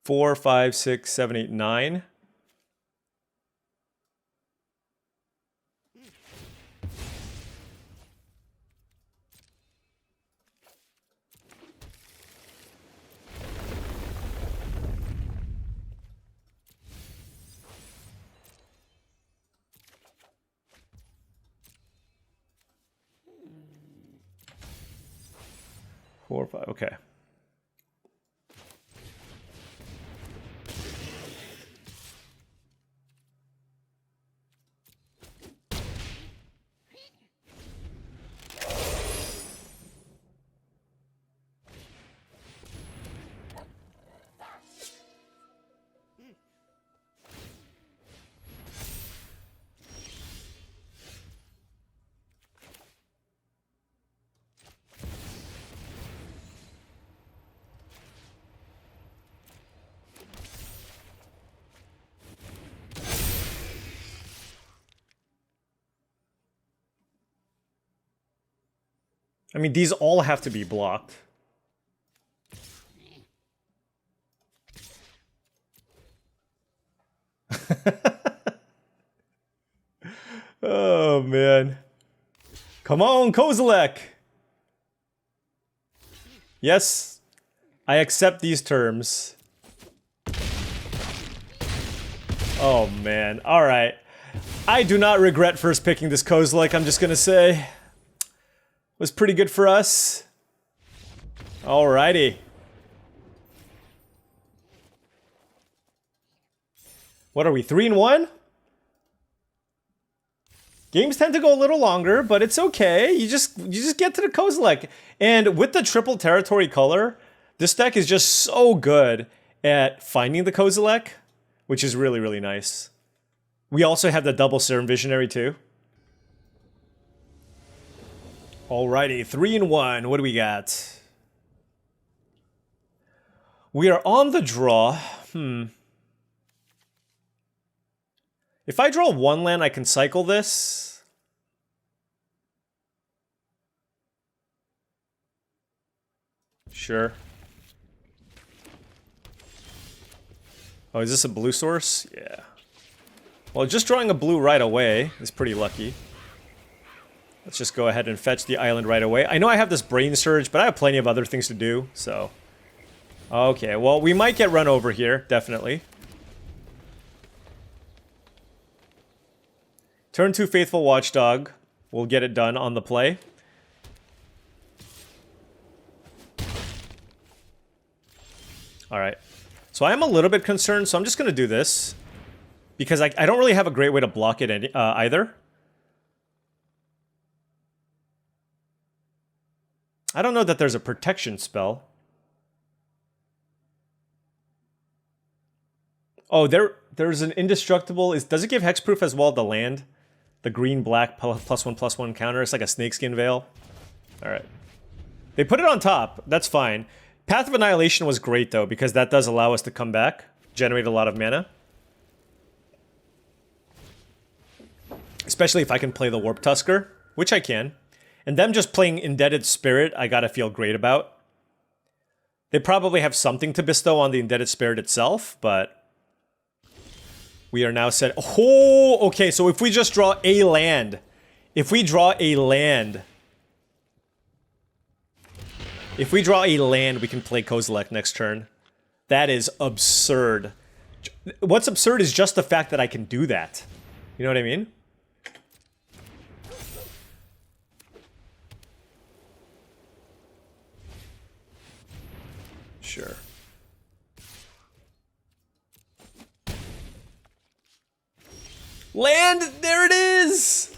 Four, five, six, seven, eight, nine. Four, five, okay. I mean, these all have to be blocked. Oh, man. Come on, Kozilek! Yes, I accept these terms. Oh, man. Alright. I do not regret first picking this Kozilek, I'm just gonna say. Was pretty good for us. Alrighty. What are we, 3-1? Games tend to go a little longer, but it's okay. You just get to the Kozilek. And with the triple territory color, this deck is just so good at finding the Kozilek, which is really, really nice. We also have the double Serum Visionary too. Alrighty, 3-1. What do we got? We are on the draw. If I draw one land, I can cycle this. Sure. Oh, is this a blue source? Yeah. Well, just drawing a blue right away is pretty lucky. Let's just go ahead and fetch the island right away. I know I have this Brain Surge, but I have plenty of other things to do, so... Okay, well, we might get run over here, definitely. Turn 2 Faithful Watchdog. We'll get it done on the play. Alright. So I am a little bit concerned, so I'm just going to do this. Because I don't really have a great way to block it either. I don't know that there's a protection spell. Oh, there's an indestructible... Does it give hexproof as well, the land? The green-black +1/+1 counter. It's like a snakeskin veil. Alright. They put it on top. That's fine. Path of Annihilation was great, though, because that does allow us to come back. Generate a lot of mana. Especially if I can play the Warp Tusker, which I can. And them just playing Indebted Spirit, I gotta feel great about. They probably have something to bestow on the Indebted Spirit itself, but... We are now set... Oh, okay, so if we just draw a land... If we draw a land... If we draw a land, we can play Kozilek next turn. That is absurd. What's absurd is just the fact that I can do that. You know what I mean? Sure. Land! There it is!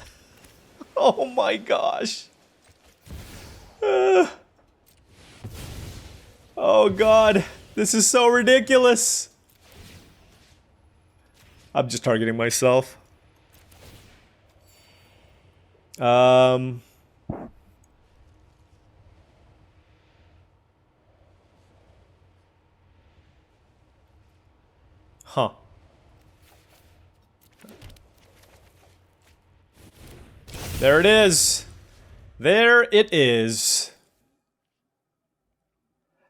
Oh my gosh. Oh god. This is so ridiculous. I'm just targeting myself. Huh. There it is. There it is.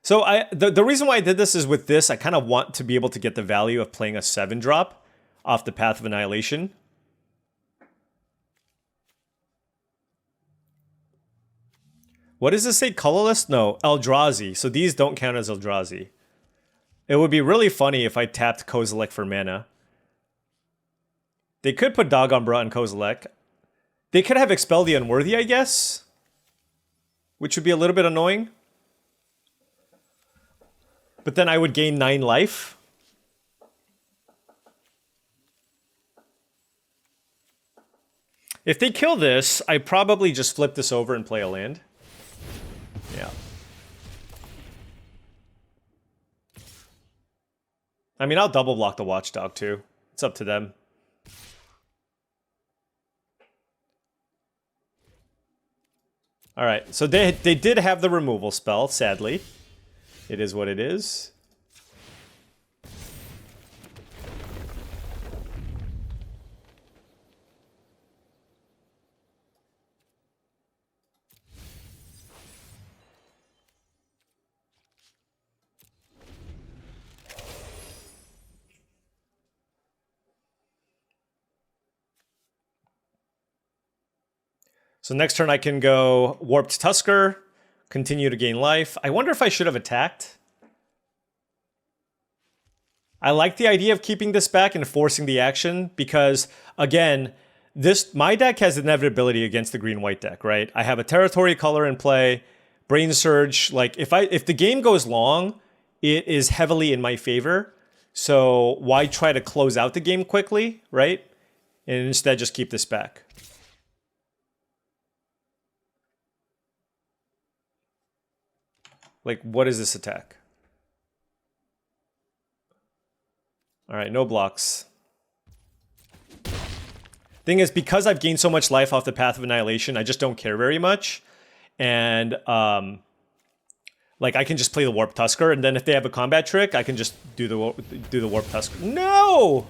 So the reason why I did this is with this, I kind of want to be able to get the value of playing a 7-drop off the Path of Annihilation. What does this say? Colorless? No, Eldrazi. So these don't count as Eldrazi. It would be really funny if I tapped Kozilek for mana. They could put Dagombra on Kozilek. They could have Expel the Unworthy, I guess. Which would be a little bit annoying. But then I would gain 9 life. If they kill this, I probably just flip this over and play a land. Yeah. I mean, I'll double block the Watchdog too. It's up to them. All right, so they did have the removal spell, sadly. It is what it is. So next turn I can go Warped Tusker, continue to gain life. I wonder if I should have attacked. I like the idea of keeping this back and forcing the action because, again, my deck has inevitability against the green-white deck, right? I have a territory color in play, Brain Surge. Like, if the game goes long, it is heavily in my favor. So why try to close out the game quickly, right? And instead just keep this back. Like, what is this attack? All right, no blocks. Thing is, because I've gained so much life off the Path of Annihilation, I just don't care very much. And, like, I can just play the Warp Tusker, and then if they have a combat trick, I can just do the Warp Tusker. No!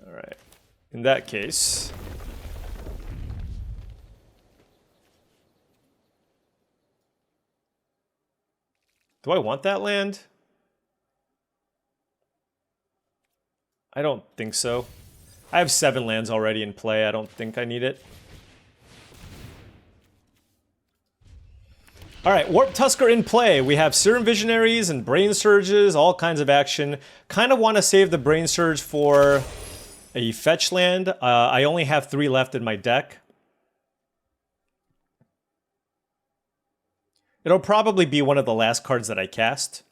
All right. In that case... Do I want that land? I don't think so. I have 7 lands already in play. I don't think I need it. All right, Warp Tusker in play. We have Serum Visionaries and Brain Surges, all kinds of action. Kind of want to save the Brain Surge for a fetch land. I only have 3 left in my deck. It'll probably be one of the last cards that I cast.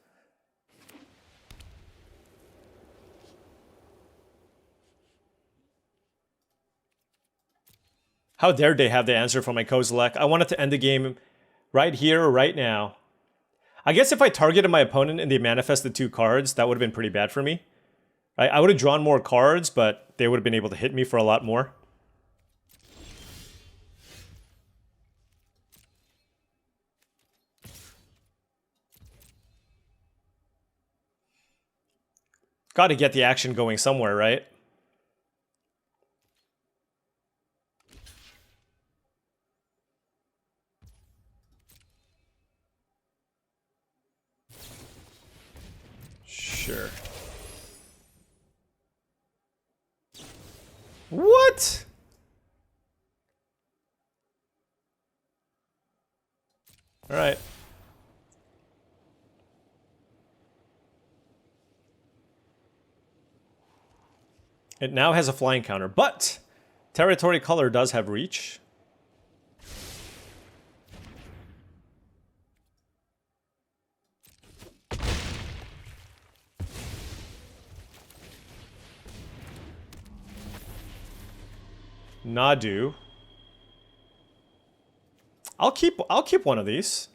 How dare they have the answer for my Kozilek? I wanted to end the game right here or right now. I guess if I targeted my opponent and they manifested 2 cards, that would have been pretty bad for me. I would have drawn more cards, but they would have been able to hit me for a lot more. Got to get the action going somewhere, right? Sure. What? All right. It now has a flying counter, but territory color does have reach. Nadu. I'll keep one of these.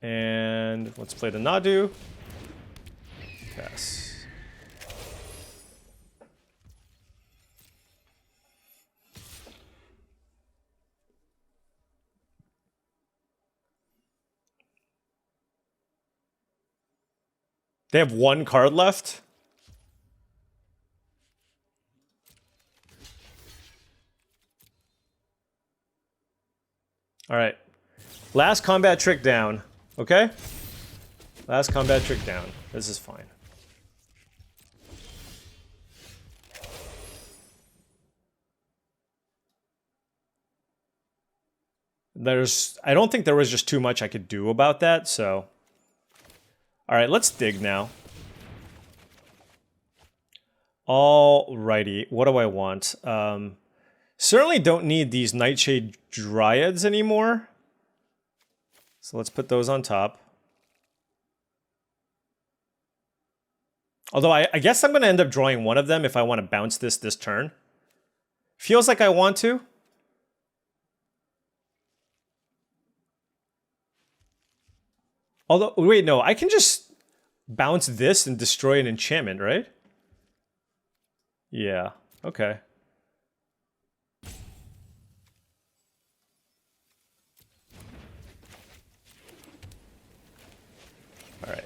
And let's play the Nadu. Pass. They have one card left. All right. Last combat trick down. Okay? Last combat trick down. This is fine. I don't think there was just too much I could do about that, so. All right, let's dig now. Alrighty, what do I want? Certainly don't need these Nightshade Dryads anymore. So let's put those on top. Although I guess I'm going to end up drawing one of them if I want to bounce this turn. Feels like I want to. Although, wait, no, I can just bounce this and destroy an enchantment, right? Yeah, okay. All right.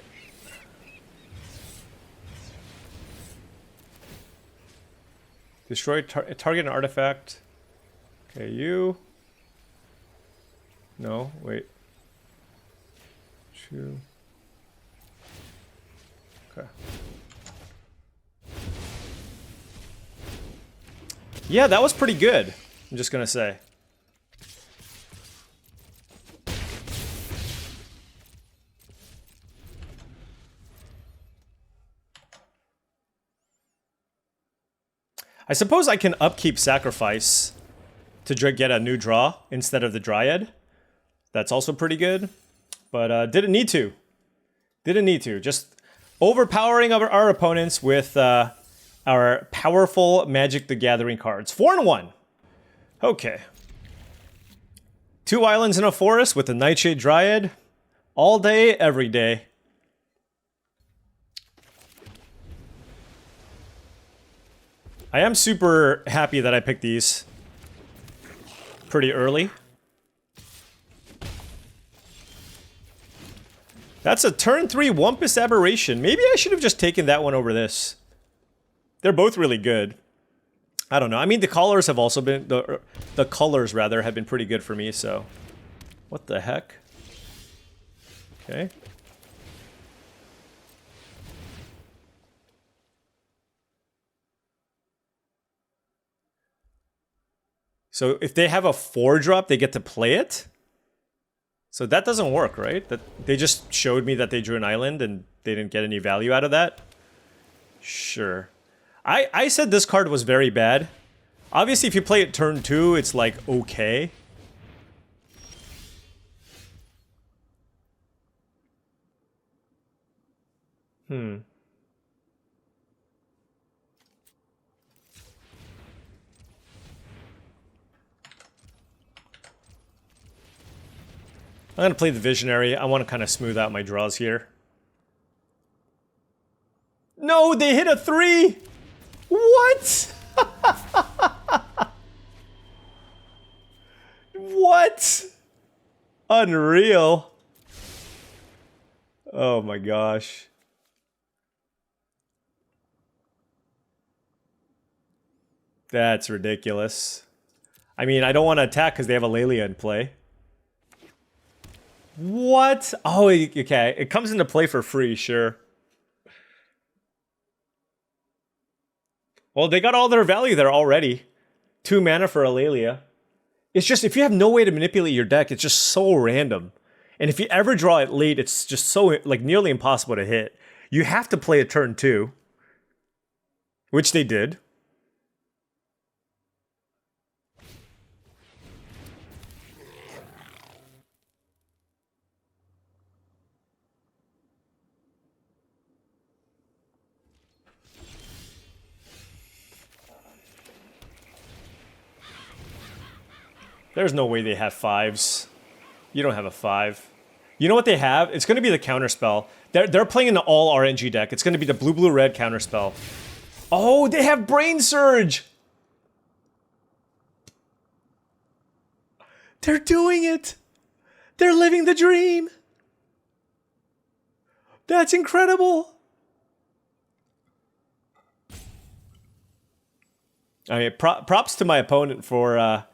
Destroy target an artifact. Okay, you. No, wait. Two. Okay. Yeah, that was pretty good. I'm just gonna say. I suppose I can upkeep Sacrifice to get a new draw instead of the Dryad. That's also pretty good. But didn't need to. Didn't need to. Just overpowering our opponents with our powerful Magic the Gathering cards. 4-1. Okay. 2 islands in a forest with a Nightshade Dryad. All day, every day. I am super happy that I picked these pretty early. That's a turn 3 Wumpus Aberration. Maybe I should have just taken that one over this. They're both really good. I don't know. I mean, the colors have also been... The colors, rather, have been pretty good for me, so... What the heck? Okay. So if they have a 4-drop, they get to play it? So that doesn't work, right? That they just showed me that they drew an island and they didn't get any value out of that? Sure. I said this card was very bad. Obviously, if you play it turn 2, it's like, okay. I'm going to play the Visionary. I want to kind of smooth out my draws here. No, they hit a 3! What? What? Unreal. Oh my gosh. That's ridiculous. I mean, I don't want to attack because they have a Lelia in play. What? Oh, okay. It comes into play for free, sure. Well, they got all their value there already. 2 mana for Lelia. It's just, if you have no way to manipulate your deck, it's just so random. And if you ever draw it late, it's just so, like, nearly impossible to hit. You have to play a turn 2. Which they did. There's no way they have 5s. You don't have a 5. You know what they have? It's going to be the counterspell. They're playing an all RNG deck. It's going to be the blue-blue-red counterspell. Oh, they have Brain Surge! They're doing it! They're living the dream! That's incredible! I mean, props to my opponent for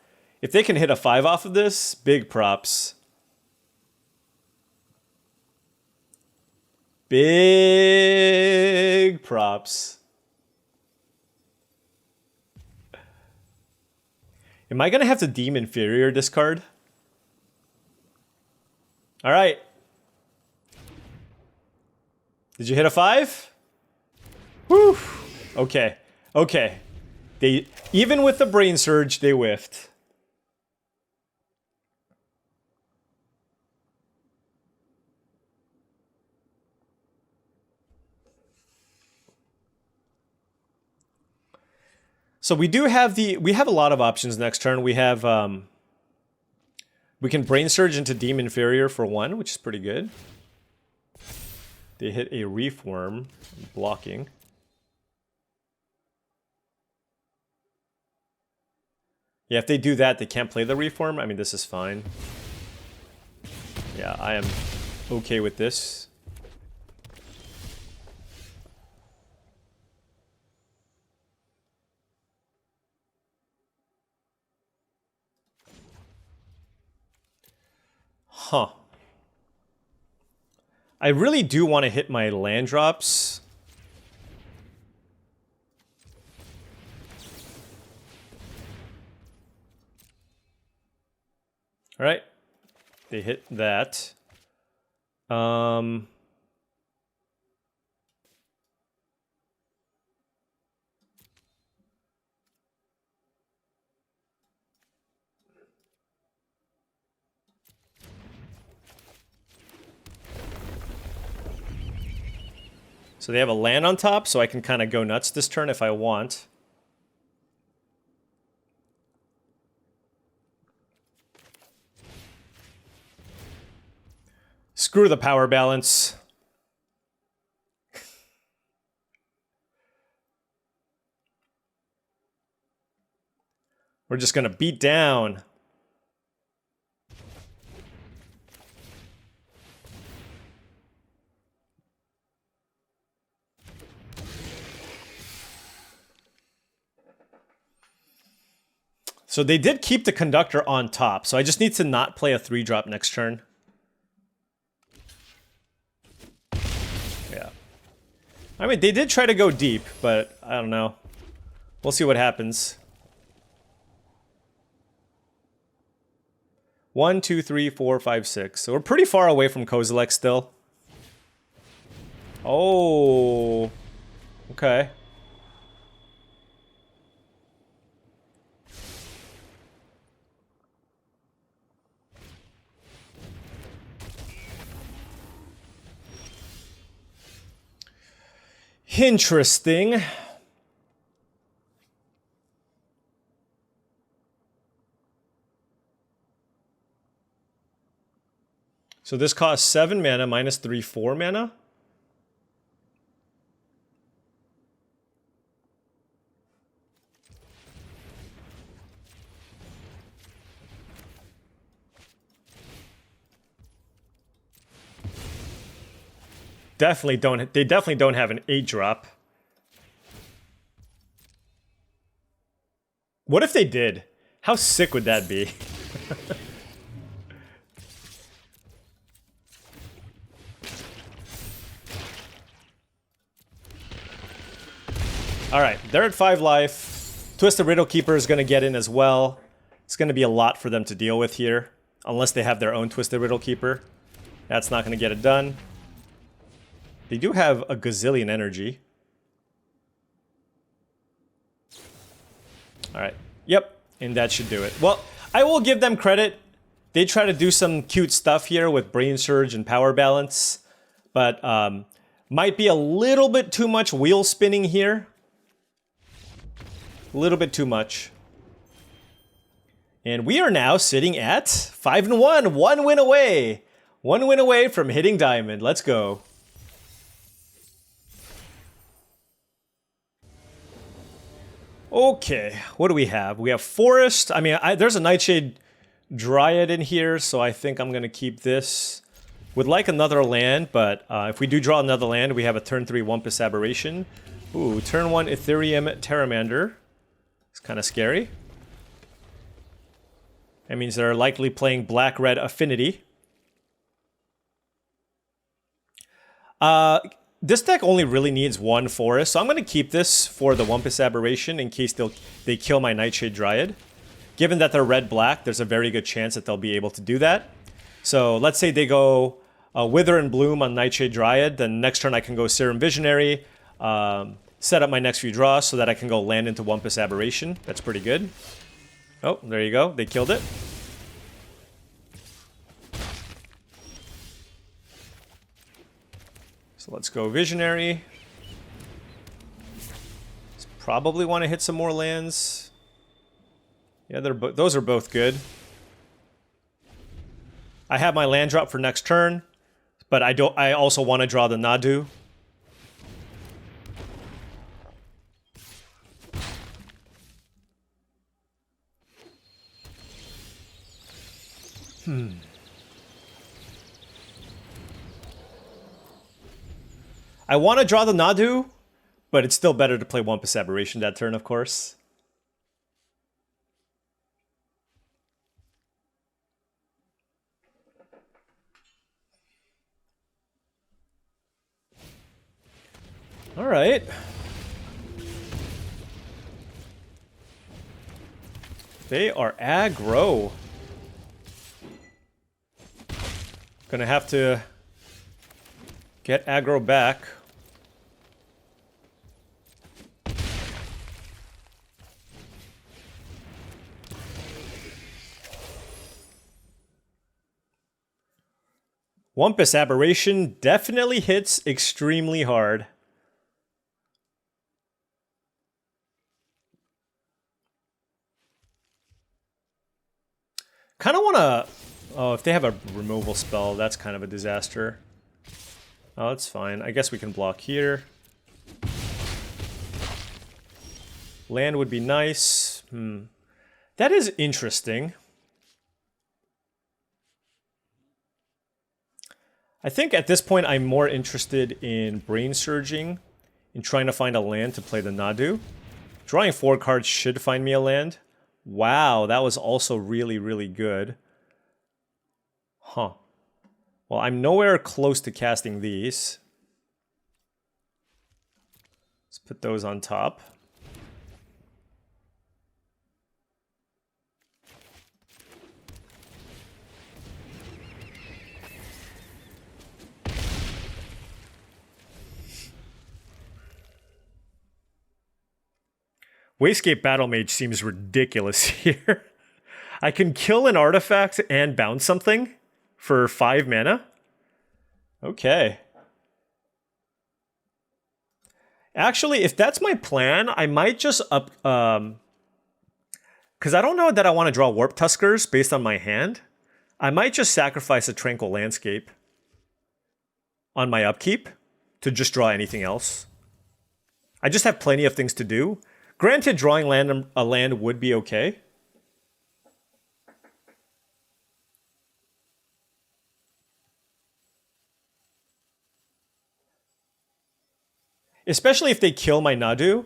if they can hit a 5 off of this, big props. Big props. Am I going to have to deem inferior this card? All right. Did you hit a 5? Whew. Okay. Okay. They, even with the brain surge, they whiffed. So we have a lot of options next turn. We have we can brain surge into deem inferior for 1, which is pretty good. They hit a reform, blocking. Yeah, if they do that, they can't play the reform. I mean, this is fine. Yeah, I am okay with this. Huh. I really do want to hit my land drops. All right. They hit that. So they have a land on top, so I can kind of go nuts this turn if I want. Screw the power balance. We're just going to beat down. So they did keep the conductor on top, so I just need to not play a 3-drop next turn. Yeah. I mean, they did try to go deep, but I don't know. We'll see what happens. 1, 2, 3, 4, 5, 6. So we're pretty far away from Kozilek still. Oh. Okay. Interesting. So this costs 7 mana minus 3, 4 mana. They definitely don't have an 8-drop. What if they did? How sick would that be? All right, they're at 5 life. Twisted Riddle Keeper is going to get in as well. It's going to be a lot for them to deal with here, unless they have their own Twisted Riddle Keeper. That's not going to get it done. They do have a gazillion energy. All right. Yep, and that should do it. Well, I will give them credit. They try to do some cute stuff here with Brain Surge and Power Balance, but might be a little bit too much wheel spinning here. A little bit too much. And we are now sitting at 5-1, 1 win away. 1 win away from hitting Diamond. Let's go. Okay, what do we have? We have Forest. I mean, there's a Nightshade Dryad in here, so I think I'm going to keep this. Would like another land, but if we do draw another land, we have a turn 3 Wumpus Aberration. Ooh, turn 1 Ethereum Terramander. It's Kind of scary. That means they're likely playing black-red affinity. This deck only really needs one forest, so I'm going to keep this for the Wumpus Aberration in case they kill my Nightshade Dryad. Given that they're red-black, there's a very good chance that they'll be able to do that. So let's say they go Wither and Bloom on Nightshade Dryad, then next turn I can go Serum Visionary, set up my next few draws so that I can go land into Wumpus Aberration. That's pretty good. Oh, there you go. They killed it. So let's go Visionary. Probably want to hit some more lands. Yeah, those are both good. I have my land drop for next turn, but I also want to draw the Nadu. I want to draw the Nadu, but it's still better to play Wumpus Aberration that turn, of course. All right. They are aggro. Gonna have to get aggro back. Wumpus Aberration definitely hits extremely hard. Kind of want to... Oh, if they have a removal spell, that's kind of a disaster. Oh, that's fine. I guess we can block here. Land would be nice. That is interesting. I think at this point I'm more interested in brain surging, in trying to find a land to play the Nadu. Drawing 4 cards should find me a land. Wow, that was also really, really good. Huh. Well, I'm nowhere close to casting these. Let's put those on top. Wastegate Battle Mage seems ridiculous here. I can kill an artifact and bounce something for 5 mana? Okay. Actually, if that's my plan, I might just up... because I don't know that I want to draw Warp Tuskers based on my hand. I might just sacrifice a Tranquil Landscape on my upkeep to just draw anything else. I just have plenty of things to do. Granted, drawing a land would be okay. Especially if they kill my Nadu,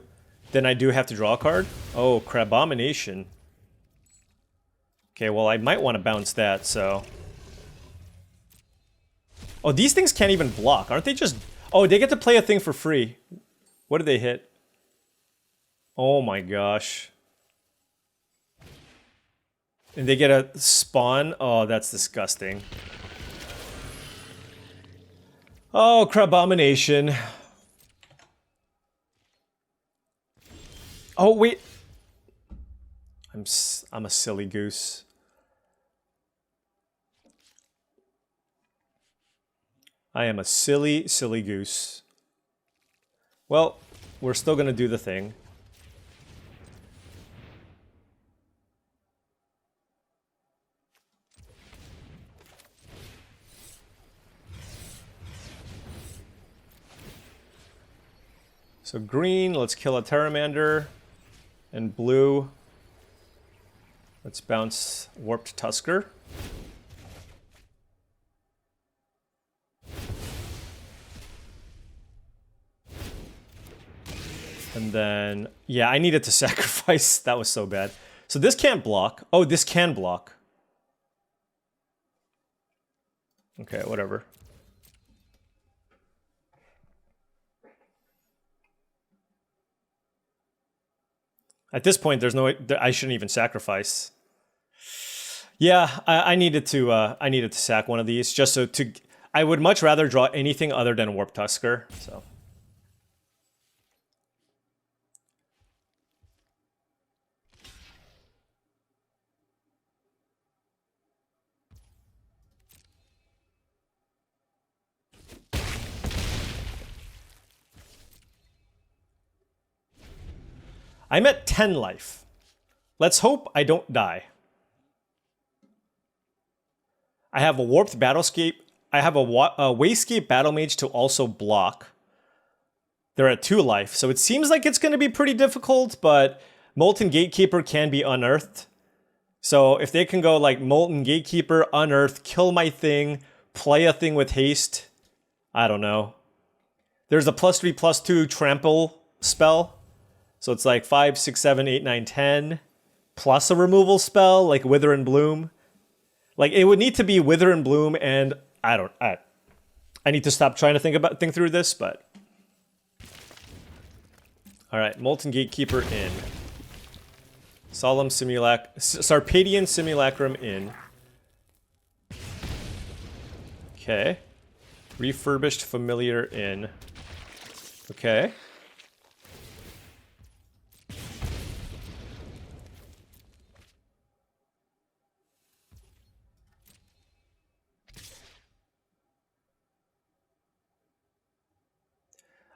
then I do have to draw a card. Oh, Crabomination. Okay, well, I might want to bounce that, so... Oh, these things can't even block. Aren't they just... Oh, they get to play a thing for free. What did they hit? Oh my gosh. And they get a spawn? Oh, that's disgusting. Oh, Crabomination. Oh, wait. I'm a silly goose. I am a silly, silly goose. Well, we're still gonna do the thing. So green, let's kill a Pteramander. And blue, let's bounce Warped Tusker. And then, yeah, I needed to sacrifice. That was so bad. So this can't block. Oh, this can block. Okay, whatever. At this point, there's no. I shouldn't even sacrifice. Yeah, I needed to sack one of these just so to. I would much rather draw anything other than Warp Tusker. So. I'm at 10 life. Let's hope I don't die. I have a Warped Battlescape. I have a Wayscape Battle Mage to also block. They're at 2 life, so it seems like it's going to be pretty difficult, but Molten Gatekeeper can be unearthed. So if they can go like Molten Gatekeeper, unearth, kill my thing, play a thing with haste, I don't know. There's a +3/+2 trample spell. So it's like 5, 6, 7, 8, 9, 10, plus a removal spell like Wither and Bloom. Like it would need to be Wither and Bloom, and I need to stop trying to think through this, but all right, Molten Gatekeeper in, Sarpedian Simulacrum in. Okay, Refurbished Familiar in. Okay.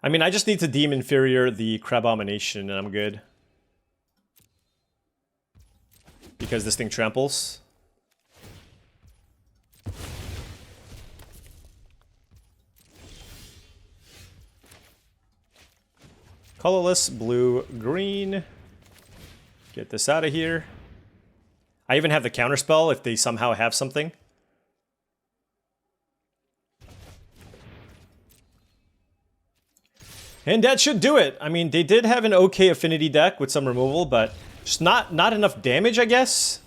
I mean, I just need to deem inferior the Crabomination and I'm good. Because this thing tramples. Colorless, blue, green. Get this out of here. I even have the counterspell if they somehow have something. And that should do it. I mean, they did have an okay affinity deck with some removal, but just not enough damage, I guess.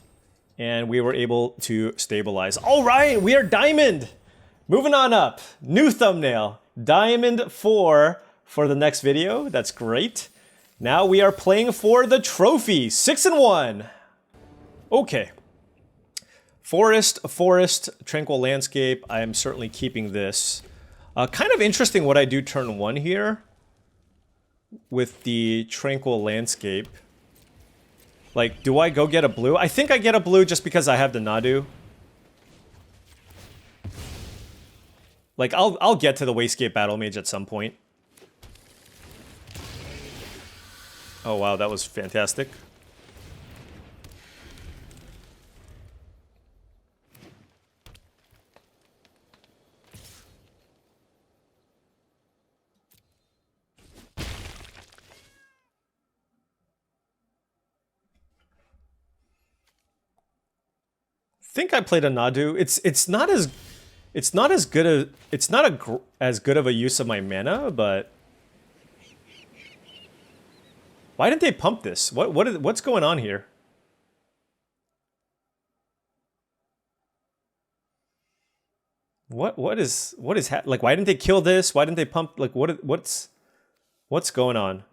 And we were able to stabilize. All right, we are Diamond. Moving on up. New thumbnail. Diamond 4 for the next video. That's great. Now we are playing for the trophy. 6-1. Okay. Forest, Tranquil Landscape. I am certainly keeping this. Kind of interesting what I do turn 1 here. With the Tranquil Landscape. Like, do I go get a blue? I think I get a blue just because I have the Nadu. Like, I'll get to the Wayscape Battle Mage at some point. Oh wow, that was fantastic. I think I played a Nadu. It's not as good of a use of my mana, but why didn't they pump this? What's going on here? What is like? Why didn't they kill this? Why didn't they pump? Like what's going on?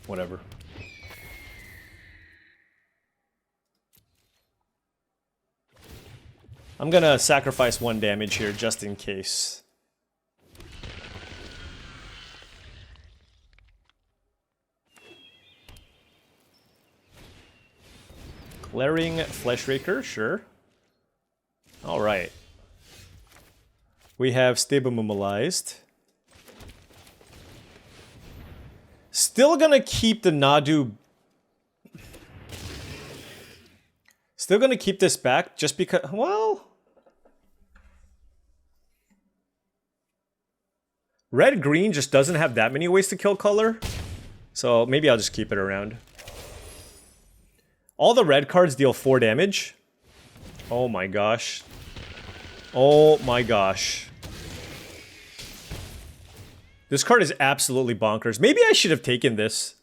Whatever. I'm gonna sacrifice 1 damage here just in case. Glaring Fleshraker, sure. Alright. We have Stabilized. Still gonna keep the Nadu. Still gonna keep this back just because, well... Red-green just doesn't have that many ways to kill color. So maybe I'll just keep it around. All the red cards deal 4 damage. Oh my gosh. Oh my gosh. This card is absolutely bonkers. Maybe I should have taken this.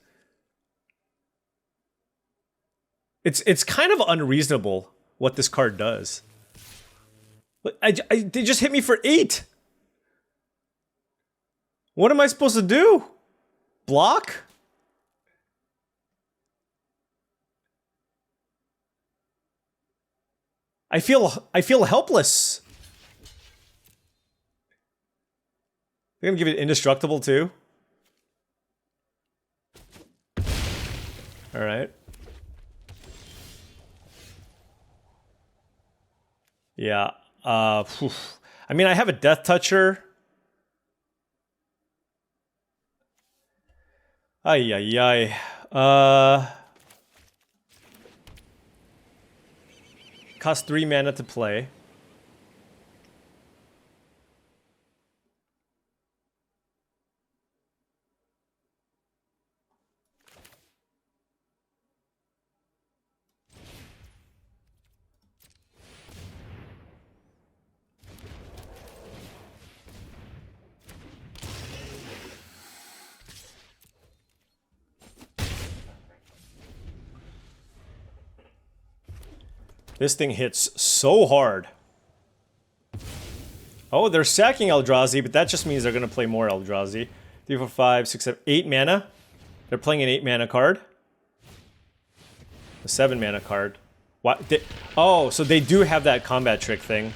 It's kind of unreasonable what this card does. They just hit me for 8. What am I supposed to do? Block? I feel helpless. They're gonna give it indestructible too. All right. Yeah. I mean, I have a Death Toucher. Ay, ay, ay. Cost 3 mana to play. This thing hits so hard. Oh, they're sacking Eldrazi, but that just means they're going to play more Eldrazi. 3, 4, 5, 6, 7, 8 mana. They're playing an 8 mana card. A 7 mana card. What? Oh, so they do have that combat trick thing.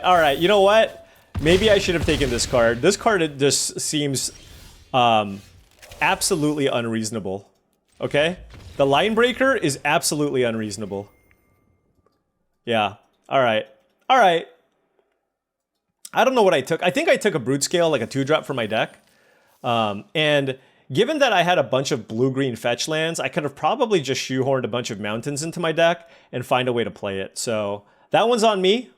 All right. You know what? Maybe I should have taken this card. This card just seems absolutely unreasonable. Okay? The line breaker is absolutely unreasonable. Yeah. All right. I don't know what I took. I think I took a Brute Scale, like a 2-drop for my deck. And given that I had a bunch of blue-green fetch lands, I could have probably just shoehorned a bunch of mountains into my deck and find a way to play it. So that one's on me.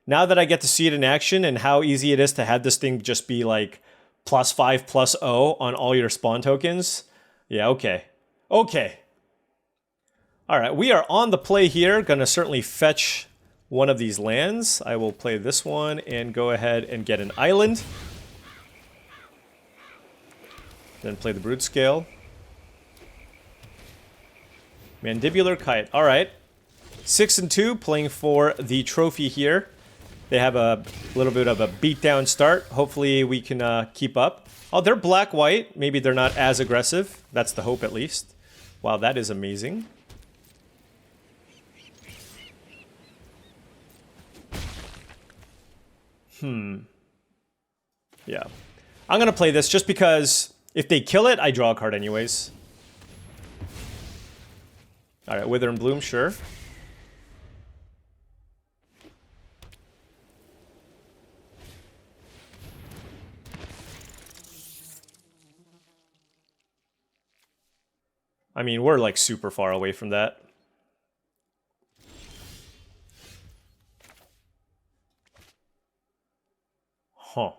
Now that I get to see it in action and how easy it is to have this thing just be like +5/+0 on all your spawn tokens. Yeah, okay. Okay. All right, we are on the play here. Gonna certainly fetch one of these lands. I will play this one and go ahead and get an island. Then play the Brute Scale. Mandibular Kite. All right. 6 and 2, playing for the trophy here. They have a little bit of a beatdown start. Hopefully we can keep up. Oh, they're black-white. Maybe they're not as aggressive. That's the hope, at least. Wow, that is amazing. Yeah. I'm going to play this just because if they kill it, I draw a card anyways. All right, Wither and Bloom, sure. I mean, we're like super far away from that. Huh.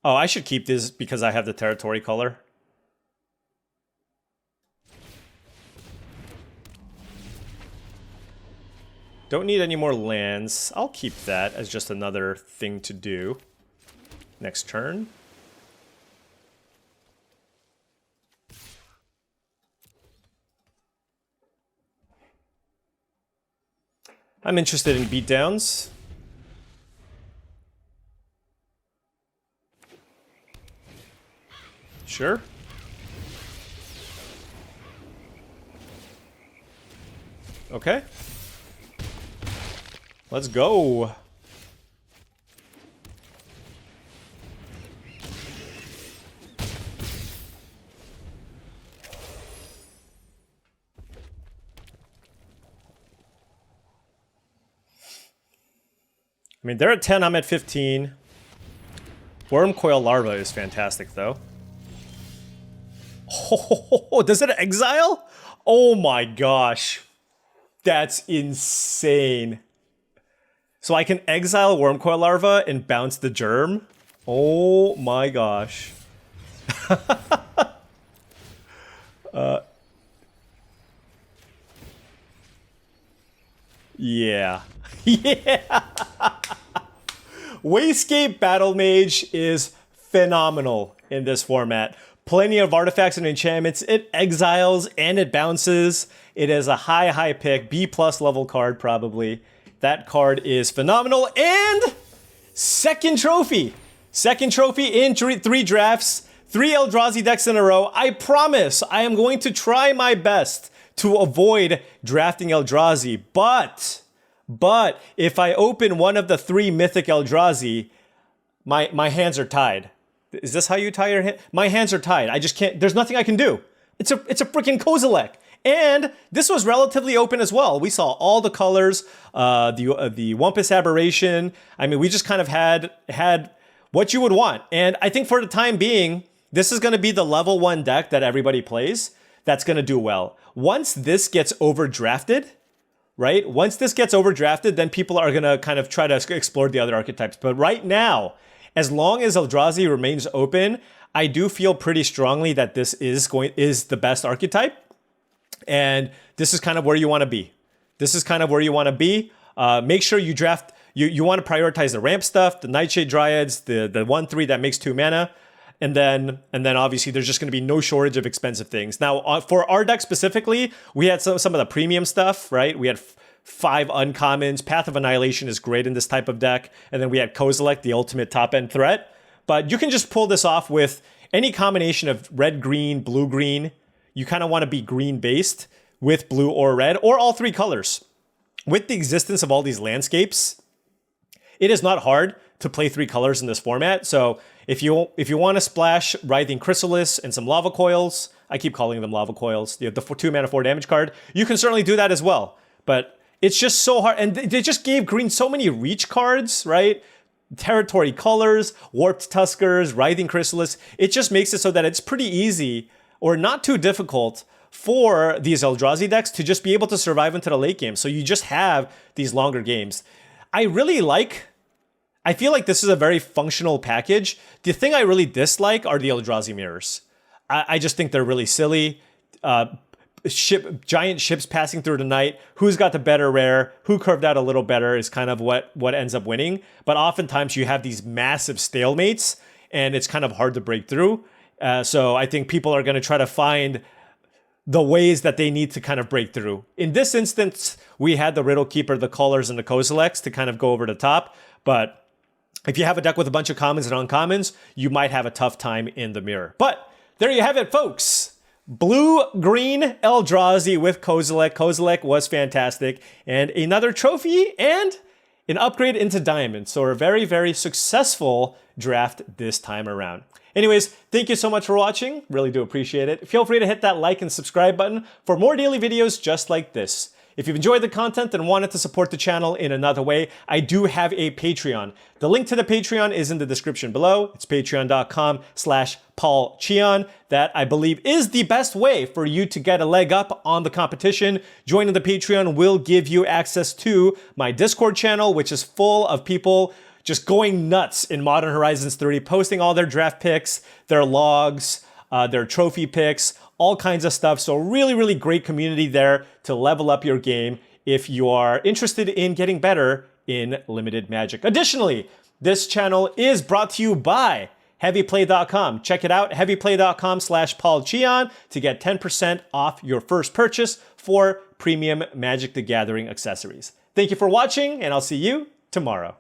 Oh, I should keep this because I have the territory color. Don't need any more lands. I'll keep that as just another thing to do next turn. I'm interested in beatdowns. Sure. Okay. Let's go. I mean, they're at 10, I'm at 15. Worm Coil Larva is fantastic, though. Oh, does it exile? Oh my gosh. That's insane. So I can exile Wormcoil Larva and bounce the Germ. Oh my gosh. Yeah. Yeah. Wayscape Battle Mage is phenomenal in this format. Plenty of artifacts and enchantments. It exiles and it bounces. It is a high pick, B+ level card probably. That card is phenomenal. And second trophy. Second trophy in 3 drafts. 3 Eldrazi decks in a row. I promise I am going to try my best to avoid drafting Eldrazi. But if I open one of the 3 mythic Eldrazi, my hands are tied. Is this how you tie your hand? My hands are tied. I just can't. There's nothing I can do. It's a freaking Kozilek. And this was relatively open as well. We saw all the colors, the Wumpus Aberration. I mean, we just kind of had what you would want. And I think for the time being, this is going to be the level 1 deck that everybody plays that's going to do well. Once this gets overdrafted, right? Once this gets overdrafted, then people are going to kind of try to explore the other archetypes. But right now, as long as Eldrazi remains open, I do feel pretty strongly that this is the best archetype. And this is kind of where you want to be. This is kind of where you want to be. Make sure you draft, you want to prioritize the ramp stuff, the Nightshade Dryads, the 1/3 that makes 2 mana. And then obviously there's just going to be no shortage of expensive things. Now, for our deck specifically, we had some of the premium stuff, right? We had 5 uncommons. Path of Annihilation is great in this type of deck. And then we had Kozilek, the ultimate top-end threat. But you can just pull this off with any combination of red-green, blue-green. You kind of want to be green-based with blue or red, or all 3 colors. With the existence of all these landscapes, it is not hard to play 3 colors in this format. So if you want to splash Writhing Chrysalis and some Lava Coils, I keep calling them Lava Coils, the 2 mana 4 damage card, you can certainly do that as well. But it's just so hard. And they just gave green so many reach cards, right? Territory Colors, Warped Tuskers, Writhing Chrysalis. It just makes it so that it's pretty easy or not too difficult for these Eldrazi decks to just be able to survive into the late game. So you just have these longer games. I feel like this is a very functional package. The thing I really dislike are the Eldrazi mirrors. I just think they're really silly. Giant ships passing through the night. Who's got the better rare? Who curved out a little better is kind of what ends up winning. But oftentimes you have these massive stalemates and it's kind of hard to break through. So I think people are going to try to find the ways that they need to kind of break through. In this instance, we had the Riddle Keeper, the Callers, and the Kozileks to kind of go over the top. But if you have a deck with a bunch of commons and uncommons, you might have a tough time in the mirror. But there you have it, folks. Blue-green Eldrazi with Kozilek. Kozilek was fantastic. And another trophy and an upgrade into Diamond. So a very, very successful draft this time around. Anyways, thank you so much for watching. Really do appreciate it. Feel free to hit that like and subscribe button for more daily videos just like this. If you've enjoyed the content and wanted to support the channel in another way, I do have a Patreon. The link to the Patreon is in the description below. It's patreon.com/paulcheon. That, I believe, is the best way for you to get a leg up on the competition. Joining the Patreon will give you access to my Discord channel, which is full of people just going nuts in Modern Horizons 3, posting all their draft picks, their logs, their trophy picks, all kinds of stuff. So really, really great community there to level up your game if you are interested in getting better in limited Magic. Additionally, this channel is brought to you by heavyplay.com. Check it out, heavyplay.com/paulcheon to get 10% off your first purchase for premium Magic the Gathering accessories. Thank you for watching, and I'll see you tomorrow.